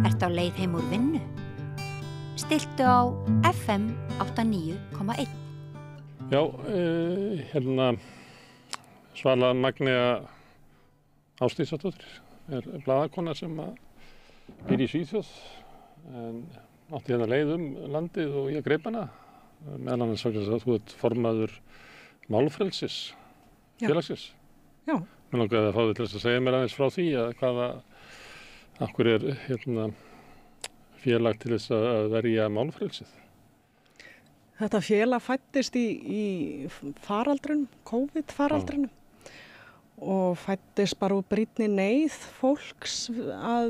Ertu á leið heim úr vinnu? Stilltu á FM 89,1. Já, Svala Magnea Ásdísardóttir blaðakona sem býr í Svíþjóð en átti hérna leið landið og ég greip hana meðal annars vegna þess að þú ert formaður málfrelsis félagsins. Já. Mér langaði að fá þig til þess að segja mér aðeins frá því að af hverju félag til þess að verja málfrelsið? Þetta félag fæddist í faraldrinum, COVID-faraldrinum og fæddist bara úr brýnni neyð fólks að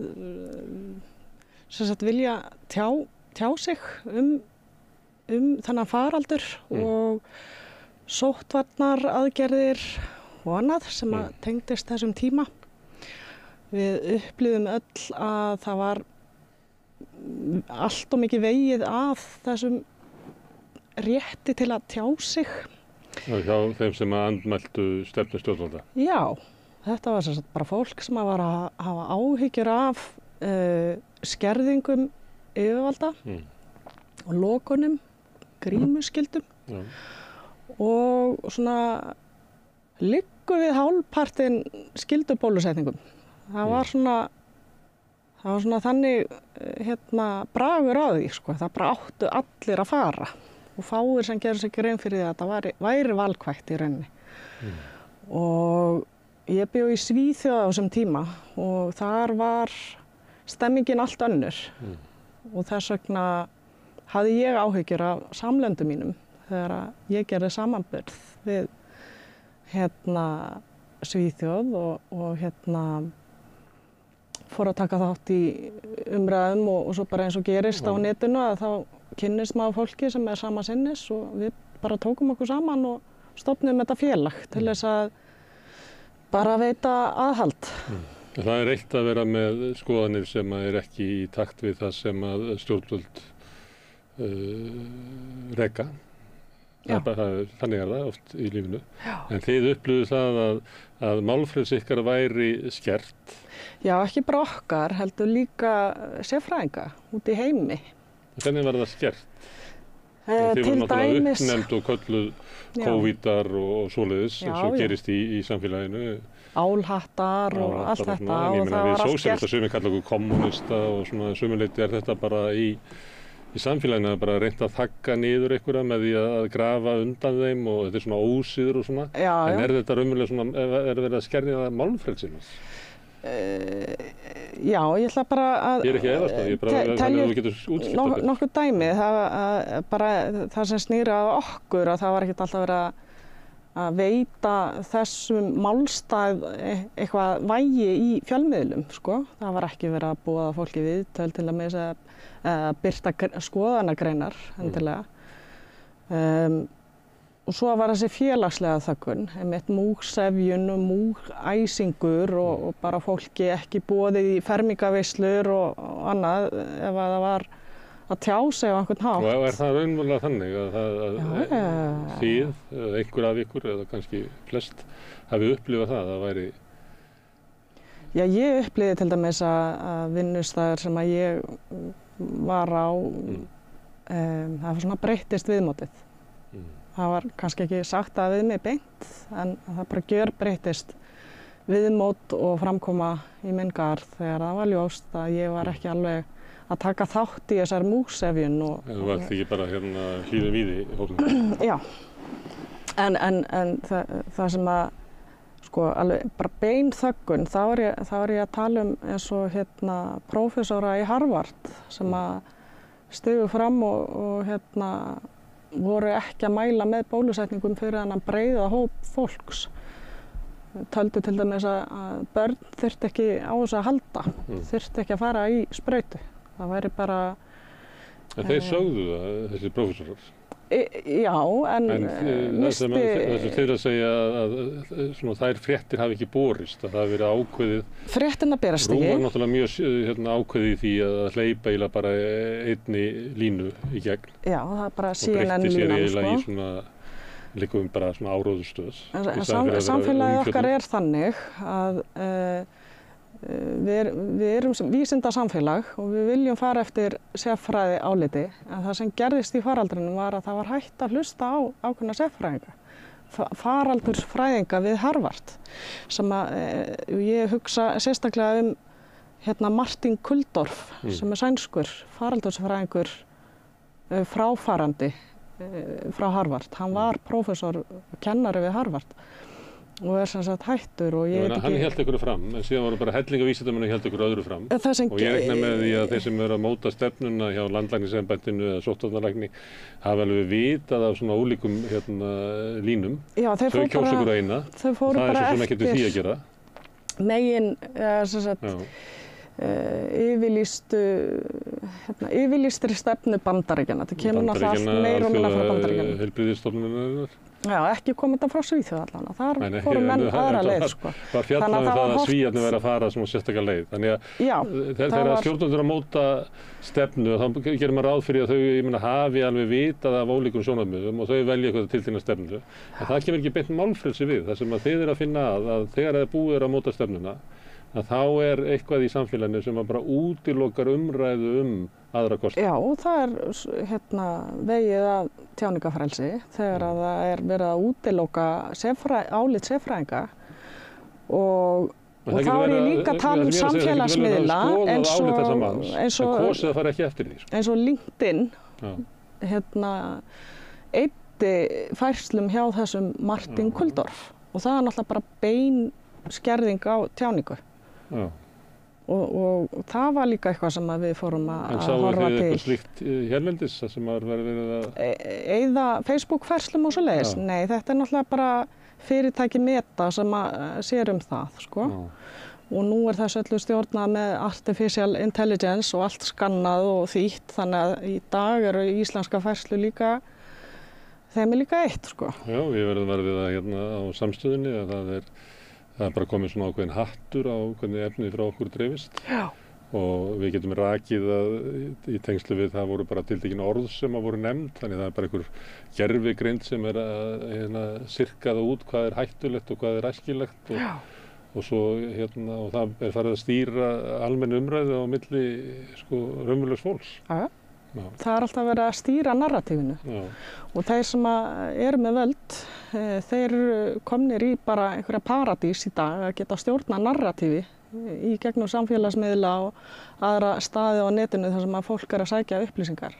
vilja tjá sig um þennan faraldur og sóttvarnar aðgerðir og annað sem að tengdist þessum tíma. Við upplifum öll að það var allt og mikið vegið að þessum rétti til að tjá sig. Hjá þeim sem andmæltu stefnu stjórnvalda? Já, þetta var bara fólk sem var að hafa áhyggjur af skerðingum yfirvalda og lokunum, grímuskildum og svona liggur við hálfpartinn skyldubólusetningum. Það var svona þannig bragur á því, sko. Það bara áttu allir að fara og fáir sem gerðu sig grein fyrir því að þetta væri valkvætt í rauninni. Og ég bjó í Svíþjóð á þessum tíma og þar var stemmingin allt önnur og þess vegna hafði ég áhyggjur af samlöndum mínum þegar ég gerði samanburð við Svíþjóð og fór að taka þátt í umræðum og svo bara eins og gerist á netinu að þá kynnist maður fólki sem sama sinnis og við bara tókum okkur saman og stofnum þetta félag til þess að bara veita aðhald. Það eitt að vera með skoðanir sem ekki í takt við það sem að stjórnvöld reka. Þannig það oft í lífinu. Já. En þið upplifðu það að málfrelsi ykkar væri skert? Já, ekki bara okkar, heldur líka sérfræðinga út í heimi. Hvernig var það skert? Til dæmis... Þið voru náttúrulega uppnefnd og kölluð COVID-ar og svoleiðis eins og gerist í samfélaginu. Álhattar og allt þetta og það var við allt sósíalista sumir kalla okkur kommunista og svona sumuleyti þetta bara í samfélaginu bara reynt að þagga niður einhverja með því að grafa undan þeim og þetta svona ósýður og svona. Já. En þetta raunverulega svona, verið að skerða málfrelsinu? Já, ég ætla bara að Ég ekki að efast það, ég bara þannig að þú getur útskýrt þetta. Nokkuð dæmi, það sem snýr að okkur að það var ekkert alltaf verið að veita þessum málstað eitthvað vægi í fjölmiðlum, sko. Það var ekki verið að boða fólki viðtöl til að með þess að birta skoðanagreinar endilega. Og svo var þessi félagslega þöggun, einmitt múgsefjun og múgæsingur og bara fólki ekki boðið í fermingaveislur og annað ef það var að tjá sig á einhvern hátt. Og það raunverulega þannig að þið, einhver af ykkur eða kannski flest, hafi upplifað það væri? Já, ég upplifði til dæmis að vinnustæður sem að ég var á, það var svona breyttist viðmótið. Það var kannski ekki sagt að við mig beint, en það bara gjörbreyttist viðmót og framkoma í minn garð þegar það var ljóst að ég var ekki alveg að taka þátt í þessar múgsefjun. Þú varst ekki bara hlýðum í því hópnum? Já, en það sem að, sko, alveg bara bein þöggun, þá er ég að tala eins og prófessora í Harvard sem að stigu fram og voru ekki að mæla með bólusetningum fyrir þennan breiða hóp fólks. Töldu til dæmis að börn þyrfti ekki á þessu að halda, þyrfti ekki að fara í sprautu. Það væri bara... En þeir sögðu það, þessi prófessorar? Já, en það sem þeir að segja að þær fréttir hafi ekki borist, að það hafi verið ákveðið. Fréttina berast ekki. RÚV var náttúrulega mjög ákveðið í því að hleypa eiginlega bara einni línu í gegn. Já, það er bara CNN línan, sko. Og breytti sér eiginlega í svona, líkum bara svona áróðustöð. Samfélagið okkar er þannig að við erum vísindasamfélag og við viljum fara eftir sérfræði áliti, en það sem gerðist í faraldrinum var að það var hægt að hlusta á ákveðna sérfræðinga, faraldursfræðinga við Harvard, sem að ég hugsa sérstaklega Martin Kulldorff, sem sænskur faraldursfræðingur fráfarandi frá Harvard. Hann var prófessor og kennari við Harvard og sem sagt hættur og ég veit ekki... Hann hélt ykkur fram, en síðan voru bara hellinga vísindamenn og hélt ykkur öðru fram. Og ég reikna með því að þeir sem eru að móta stefnuna hjá landlæknisembættinu eða sóttvarnalækni hafa alveg vitað af svona ólíkum línum. Já, þau kjósa ykkur eina. Þau fóru bara eftir ekkert við því að gera. Megin, sem sagt, yfirlýstri stefnu Bandaríkjanna. Það kemur náttúrulega allt meira og minna frá Bandaríkjanna. Heilbrigðisstofnunarinnar. Já, ekki kom þetta frá Svíþjóð allavega. Þar fóru menn aðra leið, sko. Það fjallaði það að Svíarnir væri að fara svona sérstaklega leið. Þannig að þegar stjórnvöld að móta stefnu, þá gerir maður ráð fyrir að þau hafi alveg vitað af ólíkum sjónarmiðum og þau velja eitthvað tiltekna stefnu. En það kemur ekki beint málfrelsi við. Það sem að þið eru að finna að þegar það búið er að móta stefnuna, að þá er eitthvað í samfélaginu sem bara útilokar umræðu aðra kosti. Já, það er vegið að tjáningafrelsi þegar að það er verið að útiloka álit sérfræðinga og þá er ég líka að tala samfélagsmiðla eins og kosið að fara ekki eftir því. Eins og LinkedIn eyddi færslum hjá þessum Martin Kulldorff og það er náttúrulega bara bein skerðing á tjáningu. Já. Og það var líka eitthvað sem við fórum að horfa til. En sáu þið eitthvað slíkt hérlendis sem var verið að... Eyða Facebook-færslum og svoleiðis? Nei, þetta er náttúrulega bara fyrirtæki Meta sem sér það, sko. Og nú er þessu öllu stjórnað með Artificial Intelligence og allt skannað og þýtt, þannig að í dag eru íslenska færslu líka, þeim er líka eitt, sko. Já, við verðum verið það á samstöðunni að það er bara komið svona ákveðin hattur á hvernig efnið frá okkur dreifist. Já. Og við getum rakið að í tengslu við það voru bara tiltekin orð sem voru nefnd, þannig það er bara einhver gervigreind sem er að sirkaða út hvað er hættulegt og hvað er æskilegt og svo og það er farið að stýra almenn umræðu á milli raunverulegs fólks. Já. Það er alltaf verið að stýra narratífinu. Já. Og þeir sem eru með völd, þeir komnir í bara einhverja paradís í dag að geta stjórna narratífi í gegnum samfélagsmiðla og aðra staði á netinu þar sem að fólk er að sækja upplýsingar.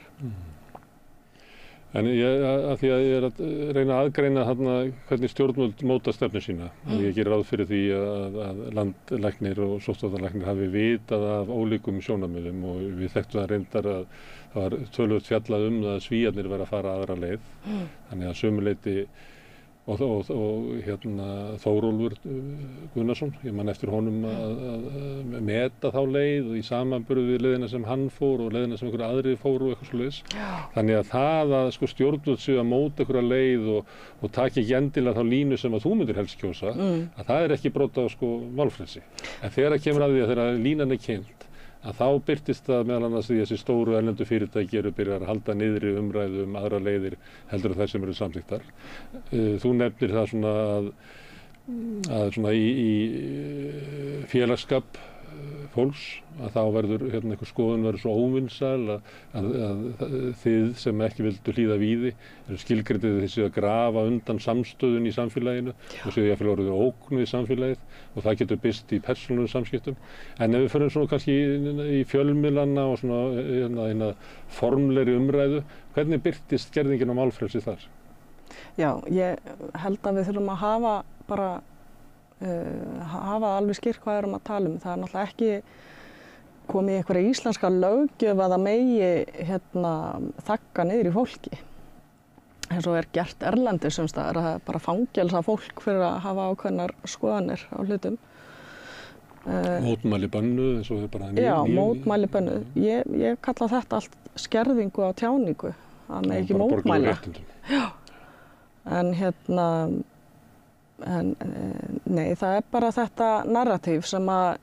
En að því að ég er að reyna að aðgreina hvernig stjórnvöld móta stefnu sína. Ég ger ráð fyrir því að landlæknir og sóttvarnalæknir hafi vitað af ólíkum sjónarmiðum og við þekktum það reyndar að það var töluvert fjallað það að Svíarnir væru að fara aðra leið. Þannig að sömuleyti og Þórólfur Gunnarsson, ég man eftir honum að meta þá leið og í samanburði við leiðina sem hann fór og leiðina sem einhverja aðrir fóru og eitthvað svoleiðis. Þannig að það að stjórnvöld séu að móta einhverja leið og taki ekki endilega þá línu sem að þú myndir helst kjósa, að það er ekki brot á málfrelsi. En þegar það kemur að því að þegar línan er kynnt, að þá birtist það meðal annars því að þessi stóru erlendu fyrirtæki eru byrjar að halda niðri umræðu aðra leiðir heldur en þær sem eru samþykktar. Þú nefnir það svona að svona í félagsskap fólks að þá verður einhver skoðun verður svo óvinsæl að þið sem ekki vildu hlýða víði eru skilgreindið þessi að grafa undan samstöðun í samfélaginu og séu jafnvel orðið ógn við samfélagið og það getur birst í persónulegum samskiptum. En ef við förum svona kannski í fjölmiðlana og svona formlegri umræðu, hvernig birtist skerðingin á málfrelsi þar? Já, ég held að við þurfum að hafa bara hafa alveg skýrt hvað erum að tala um. Það er náttúrulega ekki komið í einhverja íslenska löggjöf að það megi þagga niður í fólki. Eins og er gert erlendis sem staðar að það er bara fangelsa fólk fyrir að hafa ákveðnar skoðanir á hlutum. Mótmæli bönnuð eins og bara Já, mótmæli bönnuð. Ég kalla þetta allt skerðingu á tjáningu. Það með ekki mótmæla. Já. En nei, það er bara þetta narratív sem að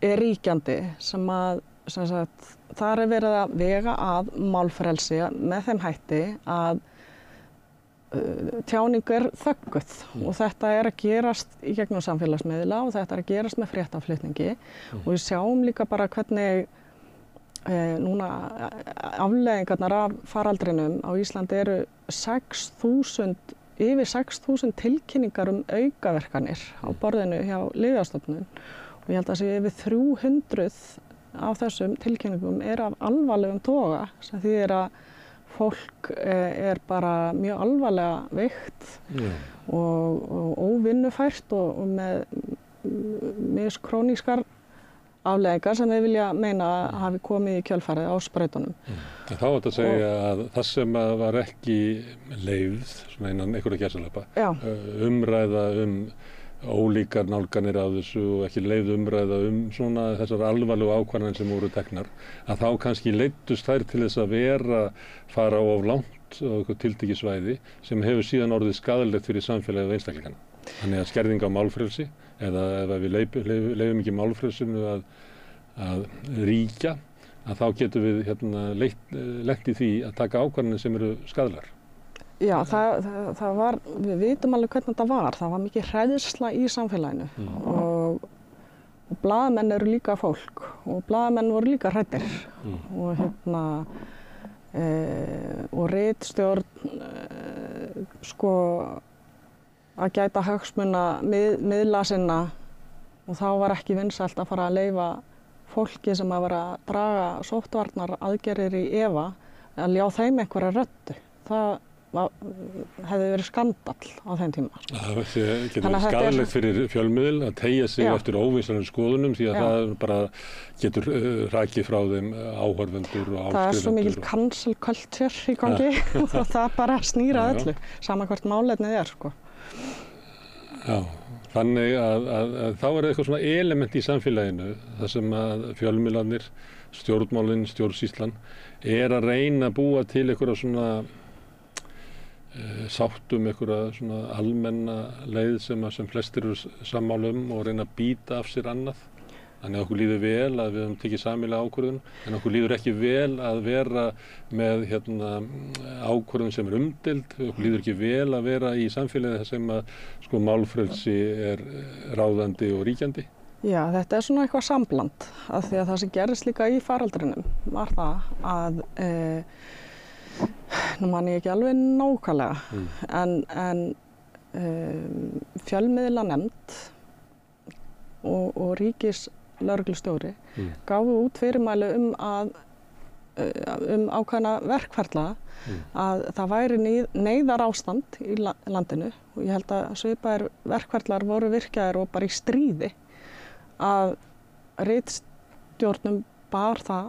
er ríkjandi, sem sagt, þar er verið að vega að málfrelsi með þeim hætti að tjáning þögguð og þetta að gerast í gegnum samfélagsmiðla og þetta að gerast með fréttaflutningi og við sjáum líka bara hvernig núna afleiðingarnar af faraldrinum á Íslandi eru yfir 6.000 tilkynningar aukaverkanir á borðinu hjá Lyfjastofnun og ég held að sé yfir 300 af þessum tilkynningum af alvarlegum toga sem þýðir að fólk bara mjög alvarlega veikt og óvinnufært og með miskrónískar afleiðingar sem við vilja meina að hafi komið í kjölfarið á sprautunum. Þá ætti að segja að það sem var ekki leyfð, svona innan einhverja gæsalöpa, umræða ólíkar nálganir á þessu og ekki leyfð umræða svona þessar alvarlegu ákvarðanir sem voru teknar, að þá kannski leiddust þær til þess að fara of langt á eitthvað tiltekið svæði sem hefur síðan orðið skaðlegt fyrir samfélagið og einstaklingana. Þannig að skerðing á málfrelsi eða ef við leyfum ekki málfrelsinu að ríkja, að þá getum við lent í því að taka ákvarðanir sem eru skaðlegar. Já, það var, við vitum alveg hvernig þetta var. Það var mikið hræðsla í samfélaginu og blaðamenn eru líka fólk og blaðamenn voru líka hræddir og og ritstjórn að gæta hagsmuna miðla sinna og þá var ekki vinsælt að fara að leyfa fólki sem að vera að draga sóttvarnar aðgerðir í efa að ljá þeim einhverja röddu. Það hefði verið skandall á þeim tíma. Það getur verið skaðlegt fyrir fjölmiðil að teygja sig eftir óvissanum skoðunum því að það bara getur rakið frá þeim áhorfendur og áskrifendur. Það er svo mikil cancel culture í gangi og það bara snýra öllu, sama hvert málefnið Já, þannig að þá eitthvað svona element í samfélaginu þar sem að fjölmiðlarnir, stjórnmálin, stjórnsýslan að reyna að búa til einhverja svona sáttum einhverja svona almenna leið sem flestir eru sammála og reyna að býta af sér annað. Þannig að okkur líður vel að við höfum tekið sameiginlega ákvörðun, en okkur líður ekki vel að vera með ákvörðun sem umdeild, okkur líður ekki vel að vera í samfélagi sem að málfrelsi ráðandi og ríkjandi. Já, þetta svona eitthvað sambland, af því að það sem gerðist líka í faraldrinum var það að nú man ég ekki alveg nákvæmlega, en fjölmiðlanefnd og ríkislögreglustjóri gáfu út fyrirmæli ákveðna verkferla að það væri neyðarástand í landinu og ég held að svipaðir verkferlar voru virkjaðir og bara í stríði að ritstjórnum bar það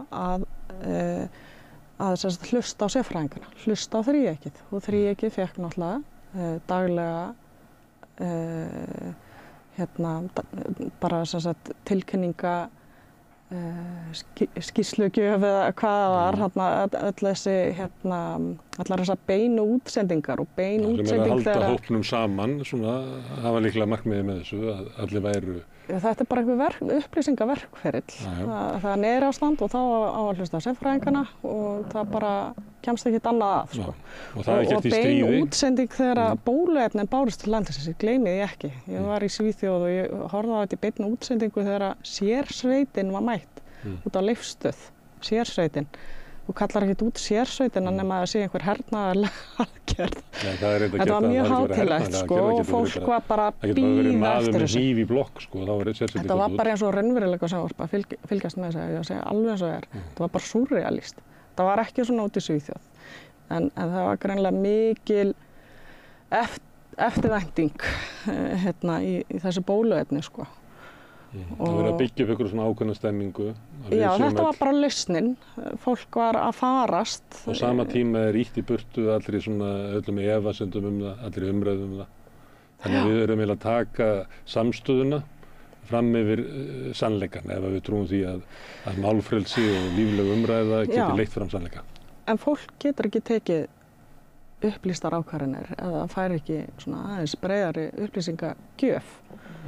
að hlusta á sérfræðingana, hlusta á þríeykið og þríeykið fékk náttúrulega daglega bara tilkynninga skýrslugjöf eða hvað það var öll þessi allar þessar beinu útsendingar og bein útsending þegar að halda hópnum saman það var líklega markmiðið með þessu að allir væru. Þetta bara einhver upplýsingaverkferill. Það er neyðarástand og þá á að hlusta á sérfræðingana og það bara kemst ekkert annað að. Og bein útsending þegar bóluefnin bárust til landsins, ég gleymi því ekki. Ég var í Svíþjóð og ég horfði á þetta í beinni útsendingu þegar sérsveitin var mætt út á Leifsstöð, sérsveitin. Þú kallar ekkert út sérsveitina nema að sé einhver hernaðarleg aðgerð. Þetta var mjög hátíðlegt og fólk var bara að bíða eftir þessu. Það getur verið maður með hníf í blokk þá var sérsveitin. Þetta var bara eins og raunveruleika sjónvarp að fylgjast með þessu, ég segi alveg eins og Þetta var bara súrrealískt. Það var ekki svona út í Svíþjóð. En það var greinilega mikil eftirvænting í þessu bóluefni Það verið að byggja upp einhverju svona ákveðna stemmingu. Já, þetta var bara lausnin. Fólk var að farast. Á sama tíma ýtt í burtu allir öllum efasemdum það, allir umræðum það. Þannig að við erum að taka samstöðuna fram yfir sannleikann ef við trúum því að málfrelsi og lífleg umræða geti leitt fram sannleika. En fólk getur ekki tekið upplýstar ákvarðanir eða fær ekki aðeins breiðari upplýsingagjöf.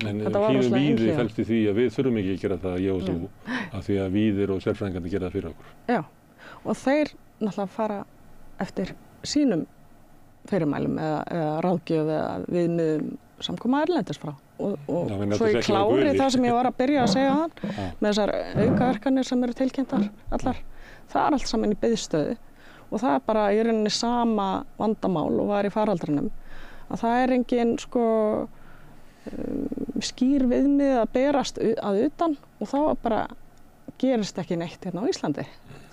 En hlýðum víði felst í því að við þurfum ekki að gera það, ég og þú, af því að víðir og sérfræðingarnir gera það fyrir okkur. Já, og þeir náttúrulega fara eftir sínum fyrirmælum eða ráðgjöf eða viðmiðum samkoma erlendis frá. Og svo ég klári það sem ég var að byrja að segja með þessar aukaverkanir sem eru tilkynntar allar. Það allt saman í biðstöðu og það bara í rauninni sama vandamál og var í faraldrinum. Að það engin skýr viðmið að berast að utan og þá bara gerist ekki neitt hérna á Íslandi.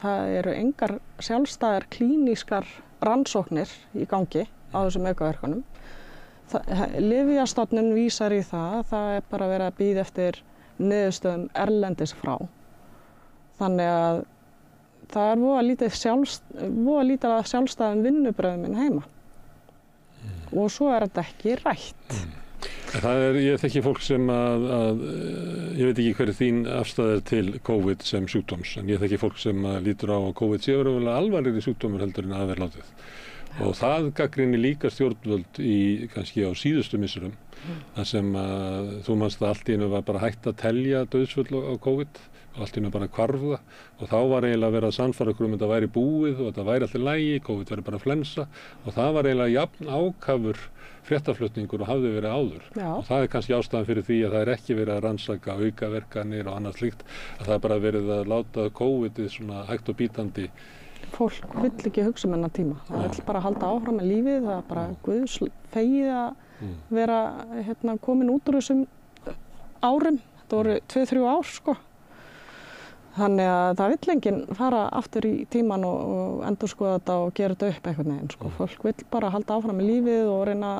Það eru engar sjálfstæðar klínískar rannsóknir í gangi á þessum aukaverkunum. Lyfjastofnun vísar í það bara verið að bíða eftir niðurstöðum erlendis frá. Þannig að það voða lítið af sjálfstæðum vinnubrögðum minn heima. Og svo þetta ekki rætt. Ég þekki fólk sem ég veit ekki hver þín afstæð til COVID sem sjúkdóms, en ég þekki fólk sem lítur á að COVID sé verulega alvarlegri sjúkdómur heldur en að vera látið. Og það gagnrýnir líka stjórnvöld kannski á síðustu misserum, þar sem þú manst að allt í einu var bara hægt að telja dauðsföll á COVID og allt í einu bara hvarf það og þá var eiginlega verið að sannfæra okkur þetta væri búið og þetta væri alltaf lægi, COVID væri bara flensa og það var eiginlega jafn ákafur fréttaflutningur og hafði verið áður. Já. Og það kannski ástæðan fyrir því að það ekki verið að rannsaka aukaverkanir og annað slíkt, að það bara verið að láta COVID svona hægt og bítandi. Fólk vill ekki hugsa um þennan tíma. Það vill bara halda áfram með lífið, það bara Guðs fegið að vera komin út úr þessum árum. Þetta voru 2-3 ár Þannig að það vill enginn fara aftur í tíman og endurskoða þetta og gera þetta upp einhvern veginn. Fólk vill bara halda áfram með lífið og reyna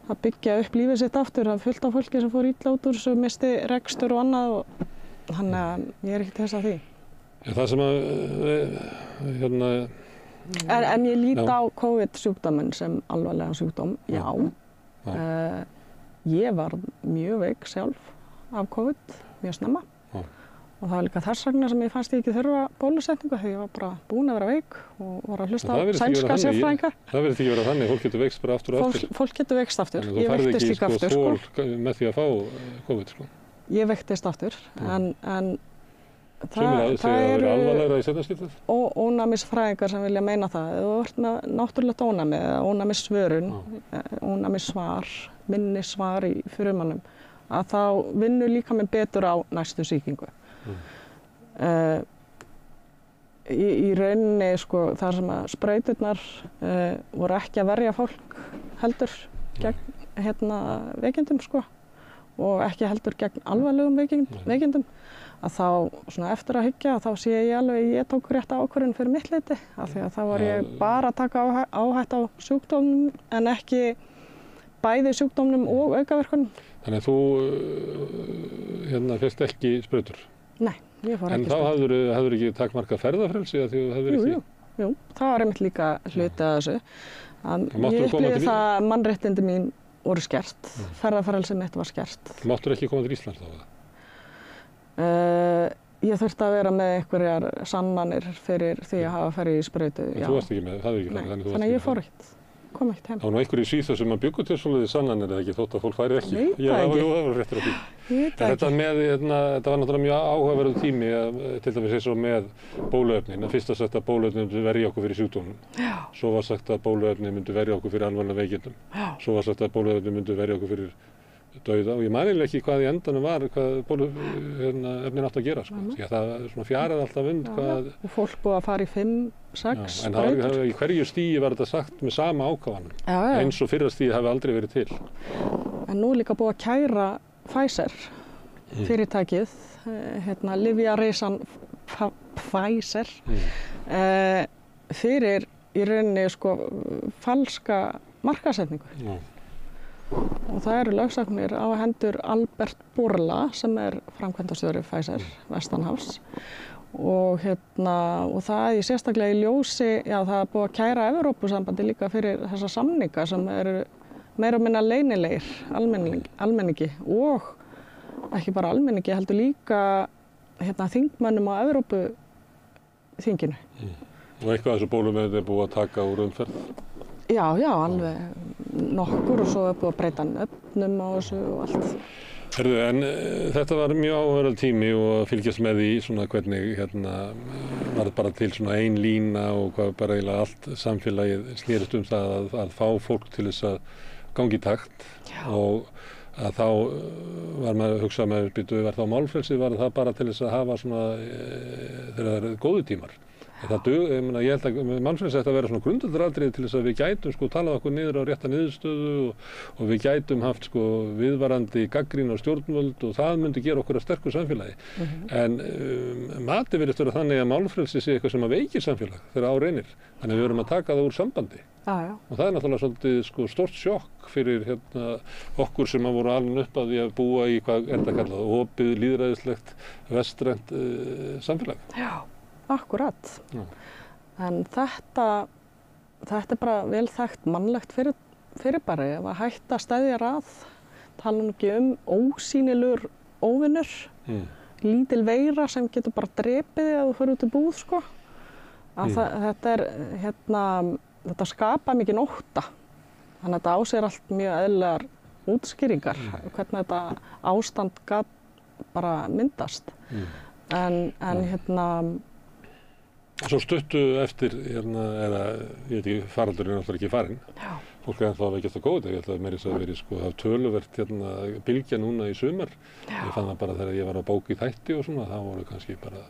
að byggja upp lífið sitt aftur. Það fullt af fólki sem fór illa út úr þessu, misti rekstur og annað og þannig að ég ekki til þess að því. Það sem En ég lít á COVID-sjúkdóminn sem alvarlega sjúkdóm, já. Ég var mjög veik sjálf af COVID, mjög snemma. Og það var líka þess vegna sem ég fannst ég ekki þurfa bólusetningu þegar ég var bara búin að vera veik og var að hlusta á sænska sérfræðinga. Það verður ekki verið þannig, fólk getur veikst bara aftur og aftur. Fólk getur veikst aftur, ég veiktist líka aftur. Þú færði ekki með því að fá COVID Ég veiktist aftur, en það eru alvarlegra í seinna skiptið? Ónæmisfræðingar sem vilja meina það. Ef þú ert með náttúrulegt ónæmi eða ónæmissvörun, ónæmissvar, minnisvar í frumunum, að þá vinnur líkaminn betur á næstu sýkingu. Í rauninni þar sem að sprauturnar voru ekki að verja fólk heldur gegn veikindum og ekki heldur gegn alvarlegum veikindum að þá svona eftir að hyggja þá sé ég alveg ég tók rétt ákvörðun fyrir mitt leyti af því að þá var ég bara að taka áhættu á sjúkdómnum en ekki bæði sjúkdómnum og aukaverkunum. Þannig að þú fékkst ekki sprautur? Nei, ég fór ekki sprautur. En þá hafðirðu ekki takmarkað ferðafrelsi að því þú hafðir ekki? Jú, það var einmitt líka hluti af þessu. Ég upplifði það að mannréttindi mín voru skert, ferðafrelsi mitt var skert. Máttur ekki koma til Íslands þá? Ég þurfti að vera með einhverjar sannanir fyrir því að hafa farið í sprautu. En þú varst ekki með, það er ekki farið? Nei, þannig að ég fór ekkert. Kom ekkert heim. Það var nú einhverju í Svíþjóð sem bjuggu til svoleiðis sannanir eða ekki þótt að fólk færi ekki. Það var réttur á því. Þetta var náttúrulega mjög áhugaverður tími til dæmis eins og með bóluefnin. Fyrst var sagt að bóluefnin myndi verja okkur fyrir sjúkdómum. Svo var sagt að bóluefnin myndi verja okkur fyrir alvarlegum veikindum. Svo var sagt að bóluefnin myndi verja okkur fyrir dauða og ég man eiginlega ekki hvað í endanum var hvað bóluefnin átti að gera því að það svona fjaraði alltaf hvað og fólk búið að fara í 5-6 en í hverju stíi var þetta sagt með sama ákafanum eins og fyrra stíi hafi aldrei verið til. En nú líka búið að kæra Pfizer fyrirtækið lyfjareisan Pfizer fyrir í rauninni falska markaðssetningu. Og það eru lögsagnir á hendur Albert Bourla sem framkvæmdastjóri Pfizer Vestanhafs og það í sérstaklega í ljósi, það er búið að kæra Evrópusambandi líka fyrir þessa samninga sem eru meira og minna leynilegir almenningi og ekki bara almenningi heldur líka þingmönnum á Evrópuþinginu. Og eitthvað af þessu bóluefni er búið að taka úr umferð? Já, alveg nokkur og svo er búið að breyta nöfnum á þessu og allt. En þetta var mjög áhugaverður tími og að fylgjast með því svona hvernig varð bara til svona ein lína og hvað bara eiginlega allt samfélagið snerist það að fá fólk til þess að gangi í takt og að þá var maður að hugsa með var þá málfrelsi, var það bara til þess að hafa svona þegar það eru góðu tímar. Ég held að málfrelsi ætti að vera svona grundvallaratriði til þess að við gætum sko talað okkur niður á rétta niðurstöðu og við gætum haft sko viðvarandi gagnrýni á stjórnvöld og það myndi gera okkur að sterku samfélagi. En mati virðist vera þannig að málfrelsi sé eitthvað sem að veikir samfélag þegar á reynir. Þannig að við erum að taka það úr sambandi. Og það er náttúrulega svolítið sko stórt sjokk fyrir okkur sem að voru alveg upp að því að búa í hvað er þetta kallað, opið, lýðræðislegt, vestrænt samfélag. Já, akkurat. En þetta er bara vel þekkt mannlegt fyrirbæri ef að hætta að steðja að, tala ekki ósýnilegur óvinur, lítil veira sem getur bara drepið þig ef þú fyrir út í búð sko. Þetta er þetta skapa mikið ótta, þannig að þetta á sér allt mjög eðlilegar útskýringar, hvernig þetta ástand gat bara myndast. En Svo stuttu eftir, eða ég veit ekki, faraldurinn er náttúrulega ekki farinn. Fólk er ennþá að veikjast á COVID, ég held að meira þess að verið sko að töluvert bylgja núna í sumar. Ég fann það bara þegar ég var á bók í þætti og svona, það voru kannski bara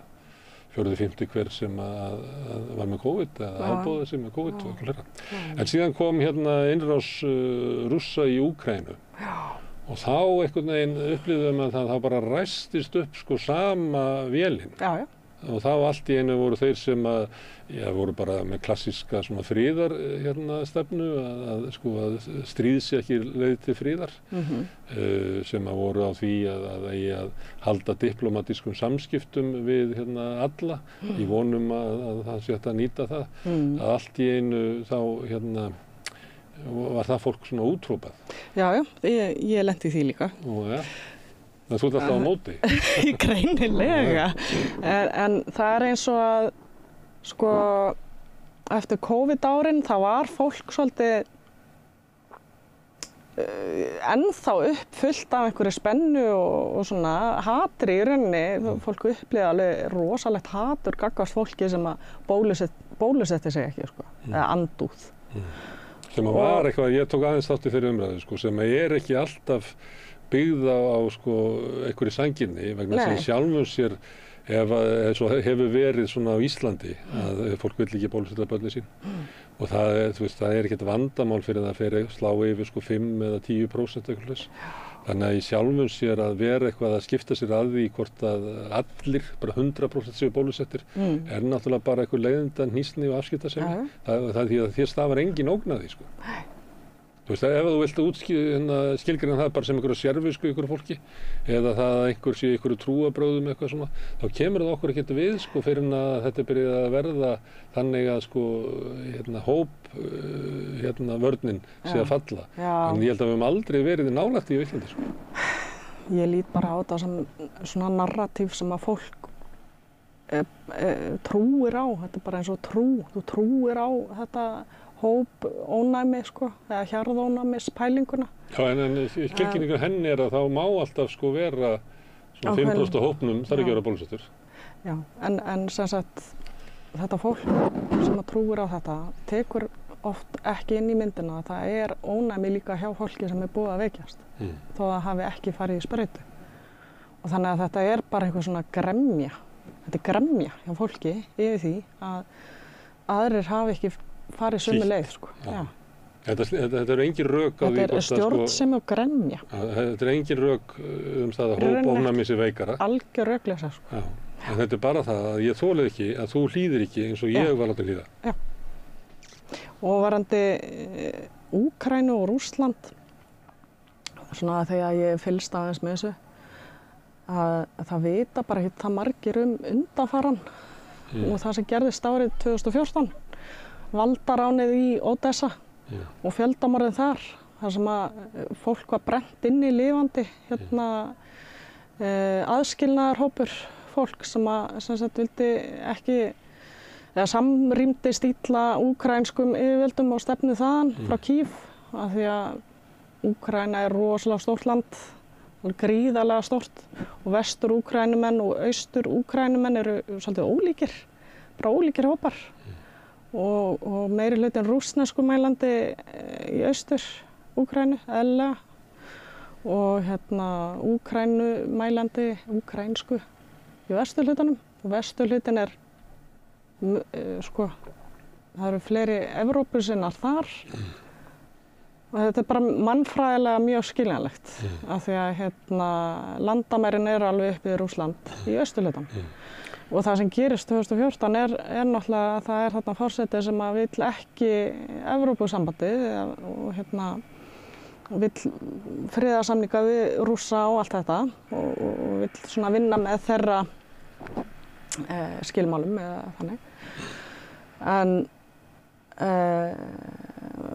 4.-5. hver sem var með COVID eða ábóðið sem með COVID og eitthvað hlera. En síðan kom innrás Rússa í Úkraínu og þá einhvern veginn upplifðum að það bara ræstist upp sko sama vélinn. Og þá allt í einu voru þeir sem voru bara með klassíska svona friðar stefnu að stríð sé ekki leið til friðar sem voru á því að halda diplomatískum samskiptum við alla í vonum að það sé hægt að nýta það að allt í einu þá var það fólk svona úthrópað. Já, ég lenti í því líka. Þú ert alltaf á móti. Greinilega. En það er eins og að, sko, eftir COVID-árin, þá var fólk svolítið ennþá uppfullt af einhverju spennu og svona hatri í rauninni. Fólk upplifði alveg rosalegt hatur gagnvart fólki sem að bólusetti sig ekki, sko, eða andúð. Sem að var eitthvað, ég tók aðeins þátt í þeirri umræðu, sko, sem að ekki alltaf byggð á sko einhverju sanngirni vegna sem sjálfum sér hefur verið svona á Íslandi að fólk vill ekki bólusetja börnin sín og það er ekkert vandamál fyrir það fyrir slá yfir sko 5 eða 10% eitthvað þess. Þannig að í sjálfum sér að vera eitthvað að skipta sér að því hvort að allir, bara 100% séu bólusettir er náttúrulega bara einhver leiðinda hnýsni og afskiptasemi. Það er því að þér stafar engin ógn að því sko. Þú veist, ef þú vilt skilgreina það bara sem einhverja sérvisku í einhverju fólki eða það að einhver sé einhverju trúarbrögðum eitthvað svona, þá kemur það okkur ekkert við sko fyrir að þetta byrjaði að verða þannig að sko vörnin sé að falla. En ég held að við höfum aldrei verið nálægt í Íslandi sko. Ég lít bara á þetta sem svona narratív sem að fólk trúir á, þetta er bara eins og þú trúir á þetta hóp ónæmi sko, eða hjarðónæmis pælinguna. Já, en skilgreiningur henni er að þá má alltaf sko vera svona 5% hópnum þarf ekki að vera bólusettur. Já, en sem sagt þetta fólk sem að trúir á þetta tekur oft ekki inn í myndina að það er ónæmi líka hjá fólki sem er búið að veikjast þó að það hafi ekki farið í sprautu. Og þannig að þetta er bara eitthvað svona gremja. Þetta er gremja hjá fólki yfir því að aðrir hafi ekki farið sömu leið, sko. Þetta eru engin rök á því þetta er stjórnsemi og gremja. Þetta eru engin rök það að hópofnæmi sé veikara. Algjör rökleysa, sko. En þetta er bara það að ég þolið ekki að þú hlýðir ekki eins og ég var látið hlýða. Já. Og varandi Úkraínu og Rússland, svona þegar ég fylgst aðeins með þessu, að það vita bara ekki það margir undanfaran og það sem gerðist árið 2014. Valdaránið í Odessa og fjöldamorðið þar sem að fólk var brennt inni lifandi aðskilnaðarhópur fólk sem vildi ekki eða samrýmdist illa úkraínskum yfirvöldum og stefnið þaðan frá Kív af því að Úkraína er rosalega stórt land, gríðarlega stórt og vestur Úkraínumenn og austur Úkraínumenn eru svolítið ólíkir bara ólíkir hópar og meiri hlutin rússnesku mælandi í austur Úkraínu, eðlilega, og Úkraínu mælandi, úkraínsku í vesturhlutanum. Og vesturhlutin það eru fleiri Evrópusinnar þar. Og þetta bara mannfræðilega mjög skiljanlegt af því að landamærin alveg upp við Rússland í austurhlutan. Og það sem gerist 2014 er náttúrulega að það þarna forseti sem að vill ekki Evrópusambandið og vill friðarsamninga við Rússa og allt þetta og vill svona vinna með þeirra skilmálum eða þannig. En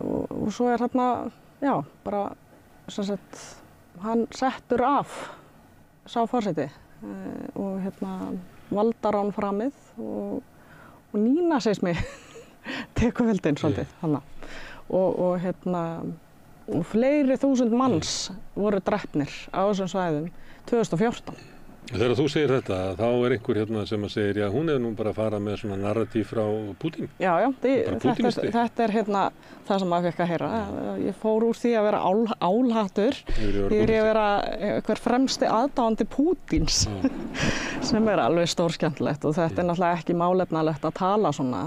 og svo þarna, bara sem sagt, hann settur af sá forseti og valdarán framið og nínasismi tekur völdin svolítið þarna. Og fleiri þúsund manns voru drepnir á þessum svæðum 2014. Þegar þú segir þetta, þá einhver sem að segir, já, hún nú bara að fara með svona narratív frá Pútín. Já, þetta það sem maður fekk að heyra. Ég fór úr því að vera álhattur yfir að vera einhver fremsti aðdáandi Pútíns, sem alveg stórskemmtilegt og þetta náttúrulega ekki málefnalegt að tala svona.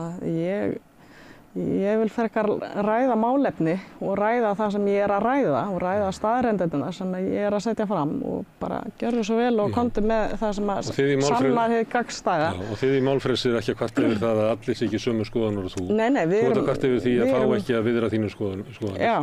Ég vil frekar ræða málefni og ræða það sem ég að ræða og ræða staðreyndirnar sem ég að setja fram og bara gjörðu svo vel og komdu með það sem að sannar hið gagnstæða. Og þið í málfrelsi ekki að kvarta yfir það að allir sé ekki sömu skoðanir og þú. Nei, þú ert að kvarta yfir því að fá ekki að viðra þínu skoðanir. Já,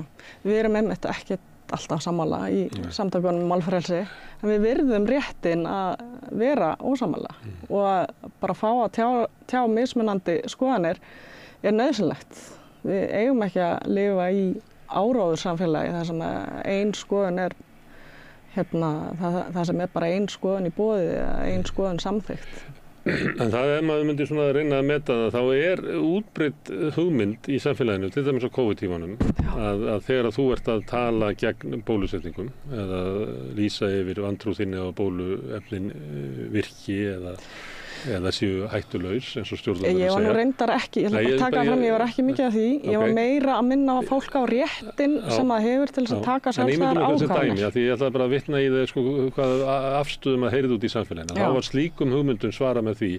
við einmitt ekki alltaf sammála í samtökunum málfrelsi, en við virðum réttinn að vera ósammála og að bara fá að tjá mismunandi skoðanir nauðsynlegt. Við eigum ekki að lifa í áróðursamfélagi þar sem ein skoðun það sem bara ein skoðun í boði eða ein skoðun samþykkt. En það maður myndi svona reyna að meta það, þá útbreidd hugmynd í samfélaginu, til dæmis á COVID-tímanum, að þegar þú ert að tala gegn bólusetningum eða lýsa yfir vantrú þinni á bóluefnin virki eða séu hættulaus, eins og stjórnvöld segja. Ég var nú reyndar ekki, ég ætla bara að taka fram, ég var ekki mikið af því. Ég var meira að minna á fólk á réttinn sem það hefur til þess að taka sjálfstæðar ákvarðanir. Því ég ætla bara að vitna í það, hvað afstöðum að heyrið út í samfélaginu. Þá var slíkum hugmyndum svara með því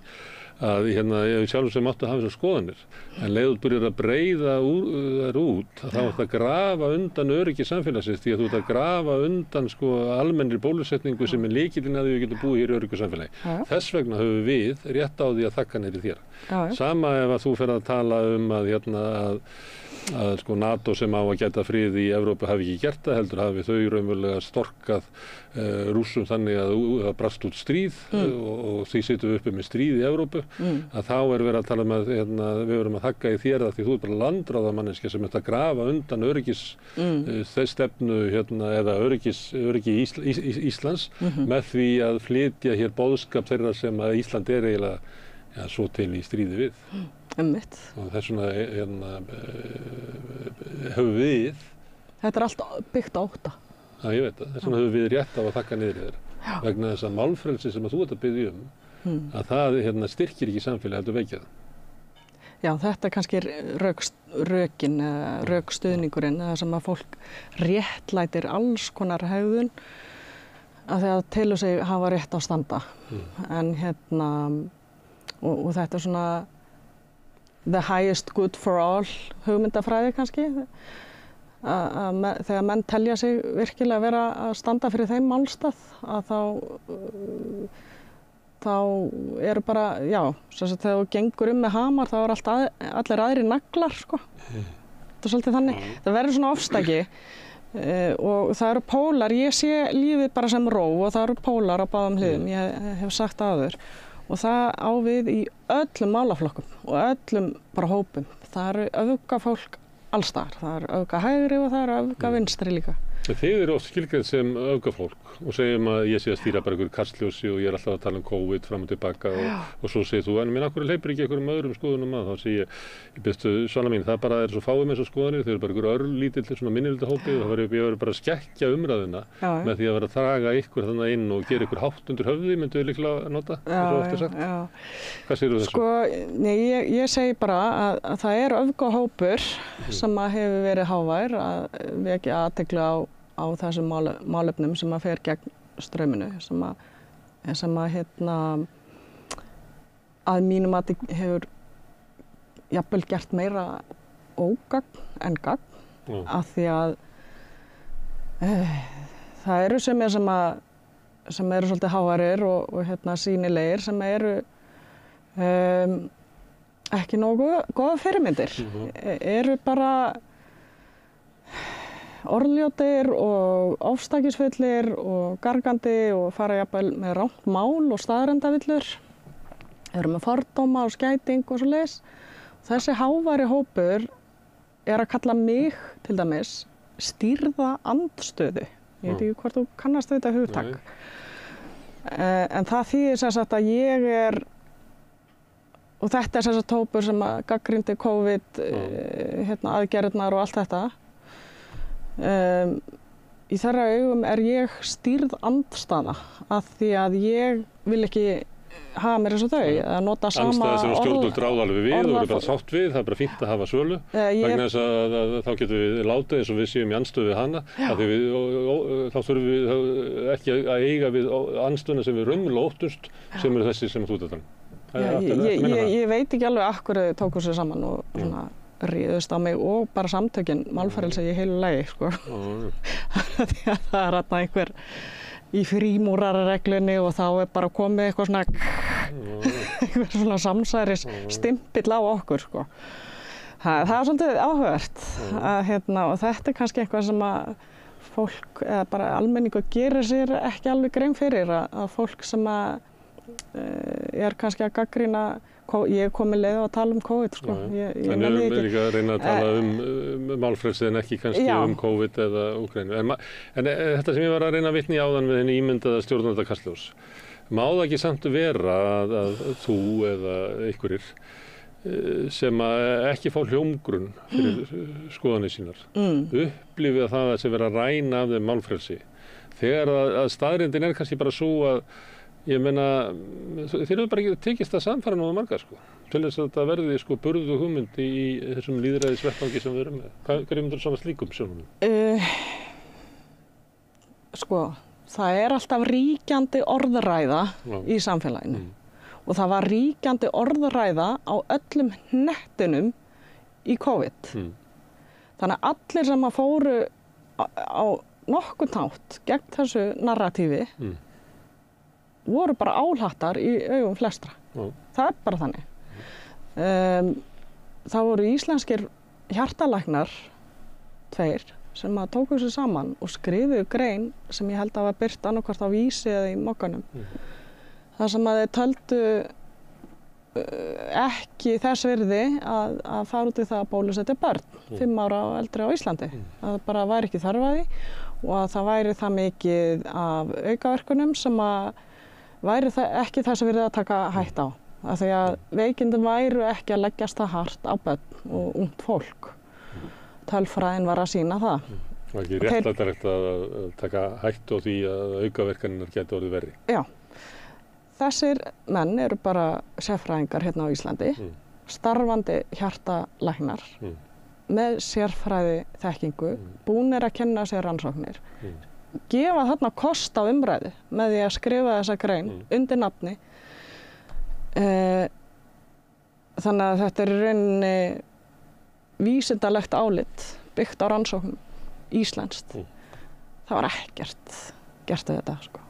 að ég sjálfur sem átti að hafa þessar skoðanir. En leiðut byrjar að breiða þær út, þá átt að grafa undan öryggi samfélagsins, því að þú ert að grafa undan almennri bólusetningu sem lykillinn að við getum búið hér í öryggu samfélagi. Þess vegna höfum við rétt á því að þakka niður þér. Sama ef að þú fer að tala að NATO sem á að gæta frið í Evrópu hafi ekki gert það, heldur hafi þau raunverulega storkað Rússum þannig að það brast út stríð og því sittum við uppi með stríð í Evrópu, að þá verið að tala með við verum að þakka í þér því þú bara landráðamanneskja sem að grafa undan öryggisstefnu eða öryggi Íslands með því að flytja hér boðskap þeirra sem að Ísland eiginlega svo til í stríði við. Og þess vegna höfum við... Þetta allt byggt á ótta. Já, ég veit það. Þess vegna höfum við rétt á að þakka niður þér. Vegna þess að málfrelsi sem að þú ert að biðja að það styrkir ekki samfélagi, heldur veikja það. Já, þetta kannski rökstuðningurinn, það sem að fólk réttlætir alls konar hegðun að því að telur sig hafa rétt á standa. En og þetta svona the highest good for all hugmyndafræði kannski, þegar menn telja sig virkilega vera að standa fyrir þeim málstað, að þá eru bara, þegar þú gengur með hamar, þá allir aðrir naglar, þetta svolítið þannig. Það verður svona ofstæki og það eru pólar, ég sé lífið bara sem ró og það eru pólar á báðum hliðum, ég hef sagt áður. Og það á við í öllum málaflokkum og öllum bara hópum. Það eru öfgafólk alls staðar. Það eru öfga hægri og það eru öfga vinstri líka. Þið eru oft skilgreint sem öfgafólk og segjum að ég sé að stýra bara einhverju kastljósi og ég alltaf að tala COVID fram og tilbaka og svo segir þú, en minn, af hverju hleypur ekki einhverjum öðrum skoðunum að? Þá segir ég byrstu, Svanna mín, það bara svo fáið með þessu skoðanir, þau eru bara einhverju örlítill svona minnihlutahópi og það verður bara að skekkja umræðuna með því að vera að draga ykkur þannig inn og gera ykkur hátt undir höfði, myndu þið líklega nota, eins og oft er sagt. Hvað segirðu þessu? Sko, ég segi bara að það er öfgahópur sem að hefur verið hávær að vekja athygli á þessum málefnum sem að fer gegn strauminu sem að að mínum mati hefur jafnvel gert meira ógagn en gagn af því að það eru sem eru svolítið háværir og sýnilegir sem eru ekki nógu góða fyrirmyndir eru bara orðljótir og ofstækisfullir og gargandi og fara jafnvel með rangt mál og staðrendavillur eru með fordóma og skæting og svoleiðis. Þessi háværi hópur er að kalla mig til dæmis stýrða andstöðu. Ég veit ekki hvort þú kannast þetta hugtak. En það þýðir sem sagt að ég er, og þetta er sem sagt hópur sem gagnrýndi COVID, aðgerðirnar og allt þetta. Í þeirra augum er ég stýrð andstaða af því að ég vil ekki hafa mér eins og þau að nota sama andstaða sem stjórnvöld ráða alveg við og eru bara sátt við, það er bara fínt að hafa sölu vegna þess að þá getum við látið eins og við séum í andstöðu við hana þá þurfum við ekki að eiga við andstöðuna sem við raunverulega óttumst sem eru þessi sem þú þetta ég veit ekki alveg af hverju þau tóku sig saman og svona ríðust á mig og bara samtökin málfrelsi í heilu lagi sko. Því að það er þarna einhver í frímúrarareglunni og þá er bara komið eitthvað svona einhver svona samsæris stimpill á okkur sko. Það er svolítið áhugavert og þetta er kannski eitthvað sem að fólk eða bara almenningur gerir sér ekki alveg grein fyrir að fólk sem að er kannski að gagnrýna ég er komið leið að tala COVID sko. En við erum líka að reyna að tala málfrelsi en ekki kannski COVID eða Úkraínu. En þetta sem ég var að reyna að vitna í áðan við henni ímyndaða stjórnvalda Kastljós, má það ekki samt vera að þú eða einhverjir sem ekki fá hljómgrunn fyrir skoðanir sínar upplifið að það sé vera að ræna af þeim málfrelsi þegar að staðreyndin er kannski bara svo að ég meina, þeir eru bara ekki tekist að samfara nógu marga sko, til þess að þetta verði sko burðu hugmynd í þessum lýðræðisvettvangi sem við erum með. Hvað er myndur svona slíkum sjónum? Sko, það er alltaf ríkjandi orðræða í samfélaginu og það var ríkjandi orðræða á öllum hnettinum í COVID. Þannig að allir sem að fóru á nokkurn hátt gegn þessu narratífi voru bara álhattar í augum flestra. Það er bara þannig. Það voru íslenskir hjartalæknar, 2, sem að tóku sig saman og skrifuðu grein sem ég held að var birt annarkvort á Vísi eða í Mogganum. Það sem að þeir töldu ekki þess virði að fara út í það að bólusetja börn 5 ára og eldri á Íslandi. Að það bara væri ekki þörf á því og að það væri það mikið af aukaverkunum sem að væri það ekki þess að verið að taka hætt á. Af því að veikindin væru ekki að leggjast það hart á börn og ungt fólk. Tölfræðin var að sýna það. Og ekki réttlætanlegt að taka hætt á því að aukaverkanirnar gætu orðið verri. Já. Þessir menn eru bara sérfræðingar hérna á Íslandi, starfandi hjartalæknar, með sérfræði þekkingu, búnir að kenna sér rannsóknir. Gefa þarna kost á umræðu með því að skrifa þessa grein undir nafni. Þannig að þetta er í rauninni vísindalegt álit byggt á rannsóknum íslenskt. Það var ekkert gert við þetta sko.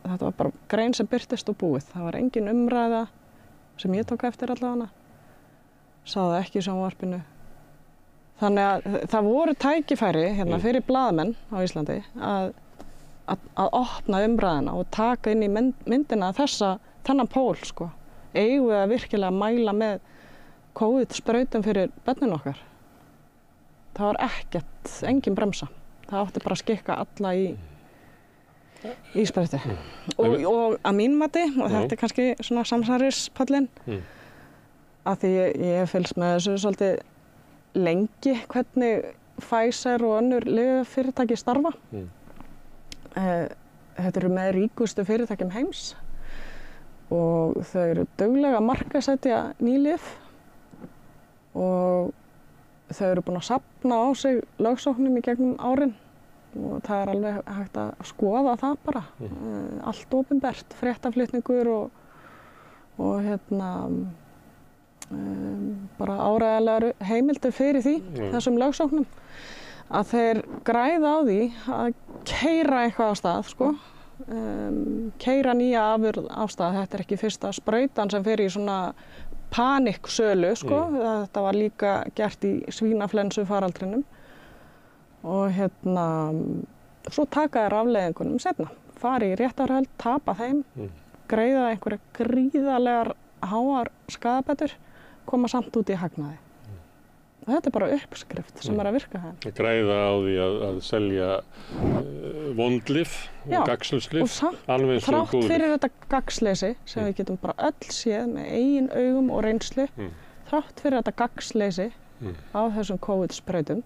Þetta var bara grein sem birtist og búið. Það var engin umræða sem ég tók eftir allavega. Sá það ekki í sjónvarpinu. Þannig að það voru tækifæri hérna fyrir blaðamenn á Íslandi að opna umræðuna og taka inn í myndina þennan pól sko. Eigum við að virkilega mæla með COVID-sprautum fyrir börnin okkar? það var engin bremsa. Það átti bara að skikka alla í spreyti. Og að mín mati, og þetta kannski svona samsærispallinn, að því ég hef fylgst með þessu svolítið lengi, hvernig Pfizer og önnur lyfjafyrirtæki starfa. Þetta eru með ríkustu fyrirtækjum heims og þau eru duglega að markaðssetja ný lyf og þau eru búin að safna á sig lögsóknum í gegnum árin og það er alveg hægt að skoða það bara. Allt opinbert, fréttaflutningur og bara áreiðanlegar heimildir fyrir því, þessum lögsóknum, að þeir græða á því að keyra eitthvað á stað, sko. Keyra nýja afurð á stað. Þetta er ekki fyrsta sprautan sem fer í svona paniksölu, sko. Þetta var líka gert í svínaflensu faraldrinum. Og svo taka þeir afleiðingunum seinna. Fari í réttarhöld, tapa þeim, greiða einhverja gríðarlegar háar skaðabætur, koma samt út í hagnaði. Og þetta er bara uppskrift sem er að virka það. Græða á því að selja vondlyf og gagnsleyslif, alveg eins og góðlyf. Þrátt fyrir þetta gagnsleysi sem við getum bara öll séð með eigin augum og reynslu, þrátt fyrir þetta gagnsleysi á þessum COVID-sprautum,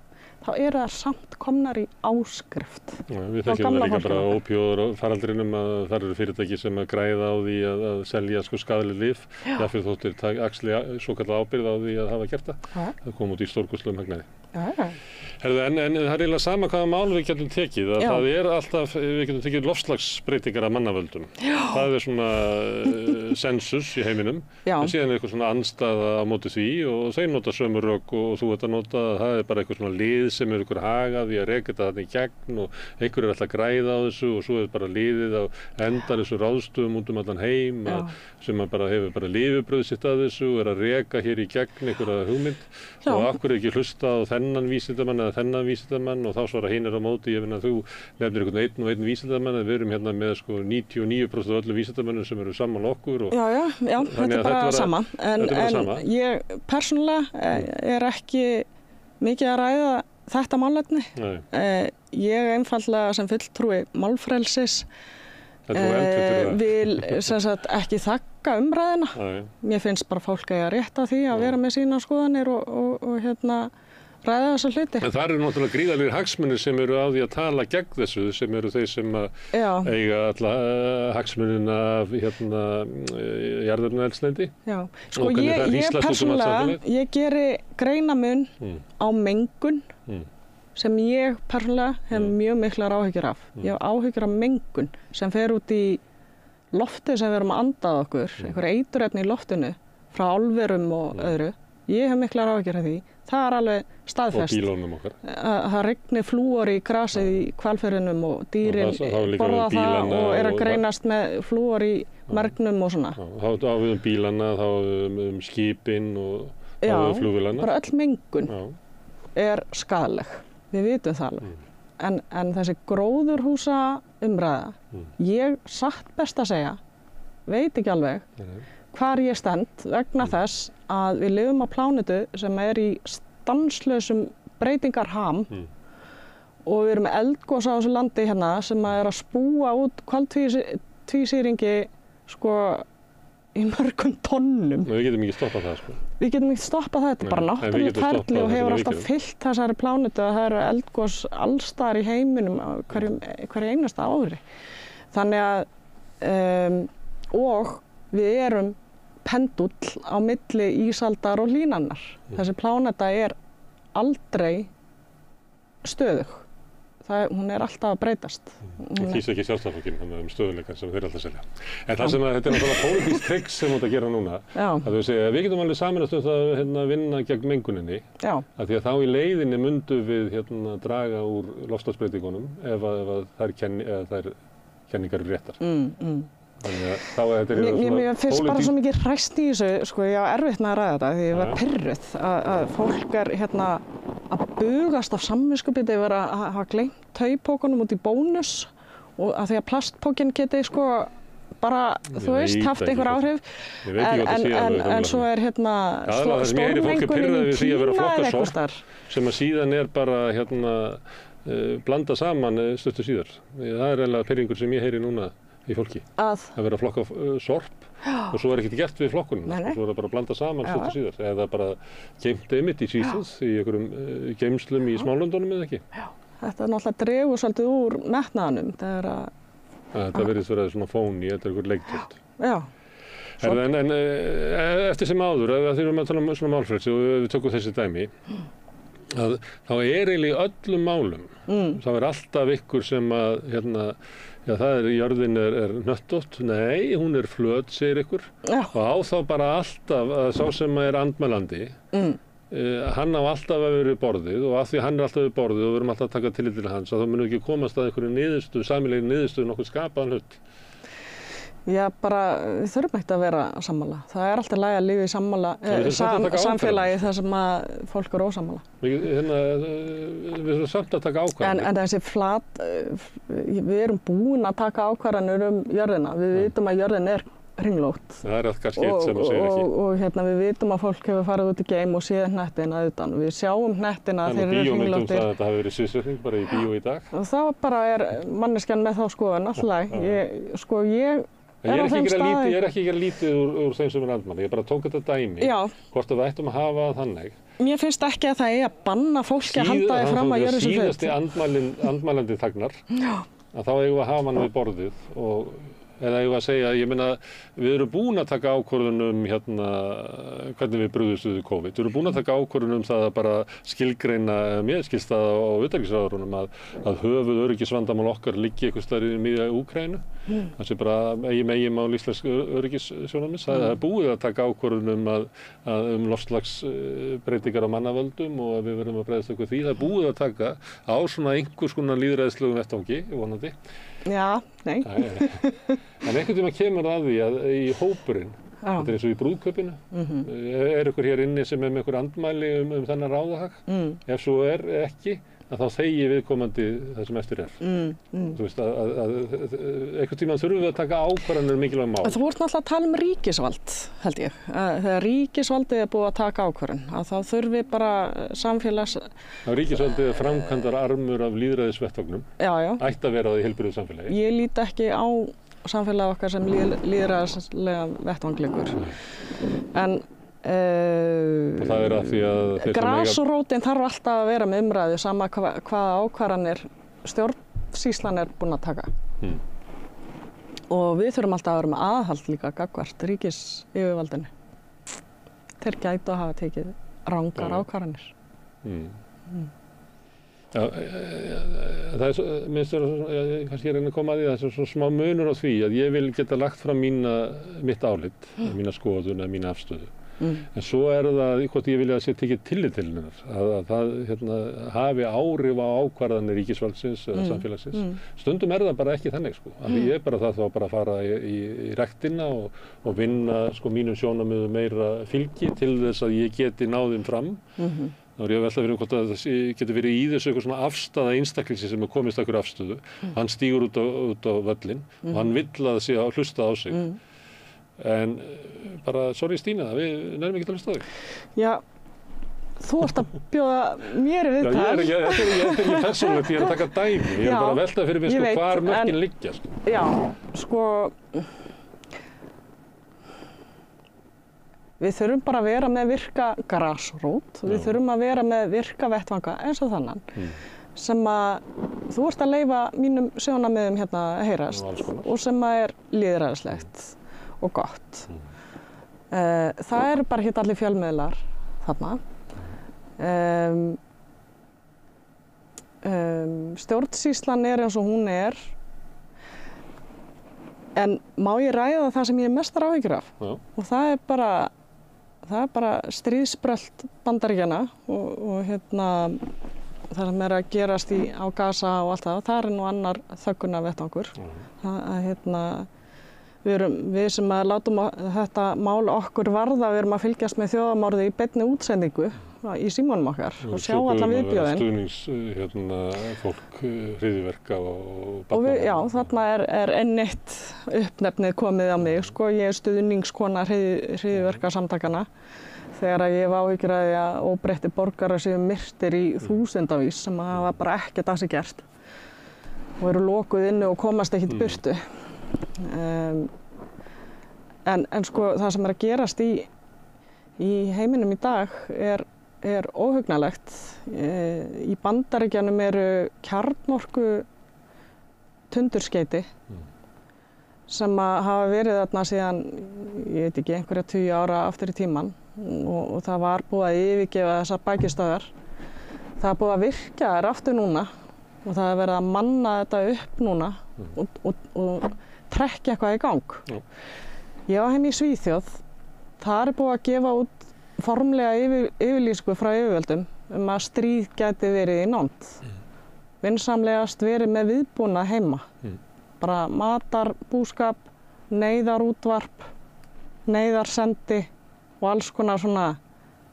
þá eru það samt komnar í áskrift. Við þekkjum það líka bara ópíóður og faraldrinum að það eru fyrirtæki sem að græða á því að selja skaðleg lyf. Jafnvel þóttir axli svokallað ábyrgð á því að hafa gert það. Það kom út í stórkostlegum hagnaði. Herðu, en það er eiginlega sama hvaða mál við getum tekið. Það er alltaf, við getum tekið loftslagsbreytingar af mannavöldum. Það er svona sensus í heiminum. En síðan er eitthvað svona andstaða á móti því og þeir nota sömu rök og þú ert að nota, það er bara eitthvað svona lið sem er ykkur hagað því að reka þetta þarna í gegn og einhver er alltaf að græða á þessu og svo er bara liðið á endar þessu ráðstöfum út allan heim sem bara hefur bara lifibrauð sitt að þessu og er að reka hér í gegn einhverja hugmynd og af hverju ekki hlusta á þennan vísindamann eða þennan vísindamann og þá svara hinir á móti, ég finna að þú nefnir einhvern og einn vísindamann en við erum hérna með sko 99% af öllu vísindamannum sem eru saman okkur og Já, þetta er bara sama en ég persónulega er ekki mikið að ræða þetta málefni. Ég einfaldlega sem fulltrúi málfrelsis vil sem sagt ekki þagga umræðina. Mér finnst bara fólk eiga rétt á því að vera með sína skoðanir og ræða þessa hluti. En það eru náttúrulega gríðarlegir hagsmunir sem eru á því að tala gegn þessu, sem eru þeir sem eiga alla hagsmunina af jarðefnaeldsneyti. Já, sko ég persónulega, ég geri greinamun á mengun sem ég persónulega hef mjög miklar áhyggjur af. Ég hef áhyggjur af mengun sem fer út í loftið sem við erum að anda að okkur, einhver eiturefni í loftinu frá álverum og öðru. Ég hef miklar áhyggjur af því. Það er alveg staðfest. Og bílunum okkar. Það rignir flúor í grasið í Hvalfjörðinum og dýrin borða það og er að greinast með flúor í mergnum og svona. Þá við bílana, þá við skipin og flugvélana. Bara öll mengun er skaðleg. Við vitum það alveg. En þessi gróðurhúsa umræða, ég satt best að segja, veit ekki alveg hvar ég stend vegna þess að við lifum á plánetu sem er í stanslausum breytingarham og við erum með eldgos á þessu landi hérna sem er að spúa út koltvísýringi sko í mörgum tonnum. Við getum ekki stoppað það sko. Við getum ekki stoppað það, þetta er bara náttúrulegt ferli og hefur alltaf fyllt þessari plánetu að það eru eldgos allstaðar í heiminum hverju einasta ári. Þannig að og við erum pendull á milli ísaldar og hlýnunar. Þessi pláneta er aldrei stöðug. Hún er alltaf að breytast. Það kýs ekki Sjálfstæðisflokkinn stöðuleikann sem þeir alltaf selja. En það sem þetta er náttúrulega pólitískt trix sem þú ert að gera núna. Að þau segja við getum alveg saminast það að vinna gegn menguninni. Af því að þá í leiðinni mundu við draga úr loftslagsbreytingunum ef þær kenningar eru réttar. Mér finnst bara svo mikið hræst í þessu, sko, ég á erfitt með að ræða þetta því ég var pirruð að fólk er að bugast af samviskubiti yfir að hafa gleymt taupókunum út í Bónus og að því að plastpókinn geti sko bara, þú veist, haft einhver áhrif. Ég veit ekki hvað það sé alveg. En svo er stórmengunin í Kína eða eitthvað þar. Sem að síðan er bara blanda saman stuttu síðar. Það er eiginlega pirringur sem ég heyri núna í fólki. Að vera að flokka sorp og svo er ekkert gert við flokkunum. Svo er það bara að blanda saman stuttu síðar. Eða bara geymt einmitt í Svíþjóð í einhverjum geymslum í Smálöndunum eða ekki. Já. Þetta er náttúrulega dregur svolítið úr metnaðinum. Þetta verðist vera svona fóni, þetta er einhver leiktöld. Já. En eftir sem áður, þegar við erum að tala um svona málfrelsi og við tökum þessi dæmi, að þá er eiginlega í öllum málum, þá er alltaf ykkur sem að, það jörðin er hnöttótt, nei, hún er flöt, segir ykkur, og á þá bara alltaf að sá sem er andmælandi, hann á alltaf að vera borðið og af því hann er alltaf við borðið og við erum alltaf að taka tillit til hans, að þá munum ekki komast að einhverju niðurstöðu, sameiginlegri niðurstöðu, nokkuð skapaðan hlut. Já, bara, við þurfum ekkert að vera sammála. Það er alltaf í lagi að lifa í samfélagi þar sem að fólk er ósammála. Við þurfum samt að taka ákvarðanir. En þessi við erum búin að taka ákvarðanir jörðina. Við vitum að jörðin er hringlótt. Það er kannski eitt sem þú segir ekki. Og við vitum að fólk hefur farið út í geim og séð hnettina utan. Við sjáum hnettina þegar þeir eru hringlóttir. Það hafi verið sviðsetning bara í bíó í dag. Og þá bara er manneskjan með þá skoðun alltaf. Ég er ekki að gera lítið úr þeim sem er andmæli, ég bara tók þetta dæmi, hvort að við ættum að hafa það þannig. Mér finnst ekki að það eigi að banna fólki að halda því fram að gera þessu hlut. Síðasti andmælandi þagnar, að þá eigum við að hafa hann við borðið eða eigum við að segja, ég meina, við erum búin að taka ákvörðun hvernig við brugðumst við COVID. Við erum búin að taka ákvörðun það að bara skilgreina, mér skilst það á utanríkisráðherrunum að höfuð öryggisvandamál okkar liggi einhvers staðar í miðja Úkraínu. Það sé bara meginmál íslensk öryggissjónarmiðs. Það er búið að taka ákvörðun um loftslagsbreytingar á mannavöldum og að við verðum að bregðast okkur því. Það er búið að taka á svona einhvers konar lýðræðislegum vettvangi, vonandi. Já, nei. En einhvern tíma kemur það að því að í hópurinn, þetta er eins og í brúðkaupinu, er ykkur hér inni sem er með ykkur andmæli þennan ráðahag? Ef svo er ekki, að þá þegi viðkomandi það sem eftir er. Þú veist einhvern tíma þurfum við að taka ákvarðanir mikilvæg mál. Þú ert náttúrulega að tala um ríkisvald, held ég. Þegar ríkisvaldið er búið að taka ákvörðun, að þá þurfi bara samfélags... Ríkisvaldið er framkvæmdar armur af lýðræðisvettvagnum. Ætti að vera það í heilbrigðu samfélagi. Ég lít ekki á samfélagi okkar sem lýðræðislega vettvangleikur. En það er að því að grasrótin þarf alltaf að vera með umræðu sama hvaða ákvarðanir stjórnsýslan er búin að taka. Og við þurfum alltaf að vera með aðhald líka gagnvart ríkisyfirvaldinu. Þeir gætu að hafa tekið rangar ákvarðanir. Já, það er, minnst kannski reyna að koma að því, það er svona smá munur á því að ég vil geta lagt fram mitt álit, mína skoðun eða mína afstöðu. En svo er það, hvort ég vilja að sé tekið tillit til hennar, að það hafi áhrif á ákvarðanir ríkisvaldsins eða samfélagsins. Stundum er það bara ekki þannig, að ég er bara það þá bara að fara í ræktina og vinna mínum sjónarmiðum meira fylgi til þess að ég geti náðum fram. Þá er ég að velta fyrir hvort að það getur verið í þessu eitthvað svona afstaða einstaklingsins sem er komist að einhverju afstöðu. Hann stígur út á völlinn og hann vill að það sé að hlusta á sig. En bara, sorry Stína, við nefnum ekki að hlusta á þig. Já, þú ert að bjóða mér við það. Þetta er ekki persónulegt, ég er að taka dæmi. Ég er bara að velta fyrir mig hvar mörkin liggja. Já, við þurfum bara að vera með virka grasrót, við þurfum að vera með virka vettvanga eins og þannan sem að þú ert að leyfa mínum sjónarmiðum hérna að heyrast og sem að er lýðræðislegt og gott. Það eru bara ekki allir fjölmiðlar þarna. Stjórnsýslan er eins og hún er. En má ég ræða það sem ég er mestar áhyggjur af? Og það er bara stríðsbrölt Bandaríkjanna og það sem er að gerast á Gaza og allt það. Það er nú annar þöggunarvettvangur. Við sem látum þetta mál okkur varða, við erum að fylgjast með þjóðarmorði í beinni útsendingu í símanum okkar og sjá allan viðbjóðin. Stuðningsfólk hryðjuverka og barna. Já, þarna er enn eitt uppnefnið komið á mig, sko. Ég er stuðningskona hryðjuverkasamtakana þegar ég hef áhyggjur af því að óbreyttir borgarar séu myrtir í þúsundavís sem hafa bara ekkert að sig gert og eru lokuð inni og komast ekkert í burtu. En sko það sem að gerast í heiminum í dag er óhugnalegt. Í Bandaríkjunum eru kjarnorku tundurskeyti sem hafa verið þarna síðan, ég veit ekki, einhverja 20 ára aftur í tíman og það var búið að yfirgefa þessar bækistöðvar. Það er búið að virka þær aftur núna og það er verið að manna þetta upp núna og trekkja eitthvað í gang. Ég var heim í Svíþjóð. Það er búið að gefa út formlega yfirlýsingu frá yfirvöldum að stríð gæti verið í nánd. Vinsamlegast verið með viðbúnað heima. Bara matarbúskap, neyðarútvarp, neyðarsendi og alls konar svona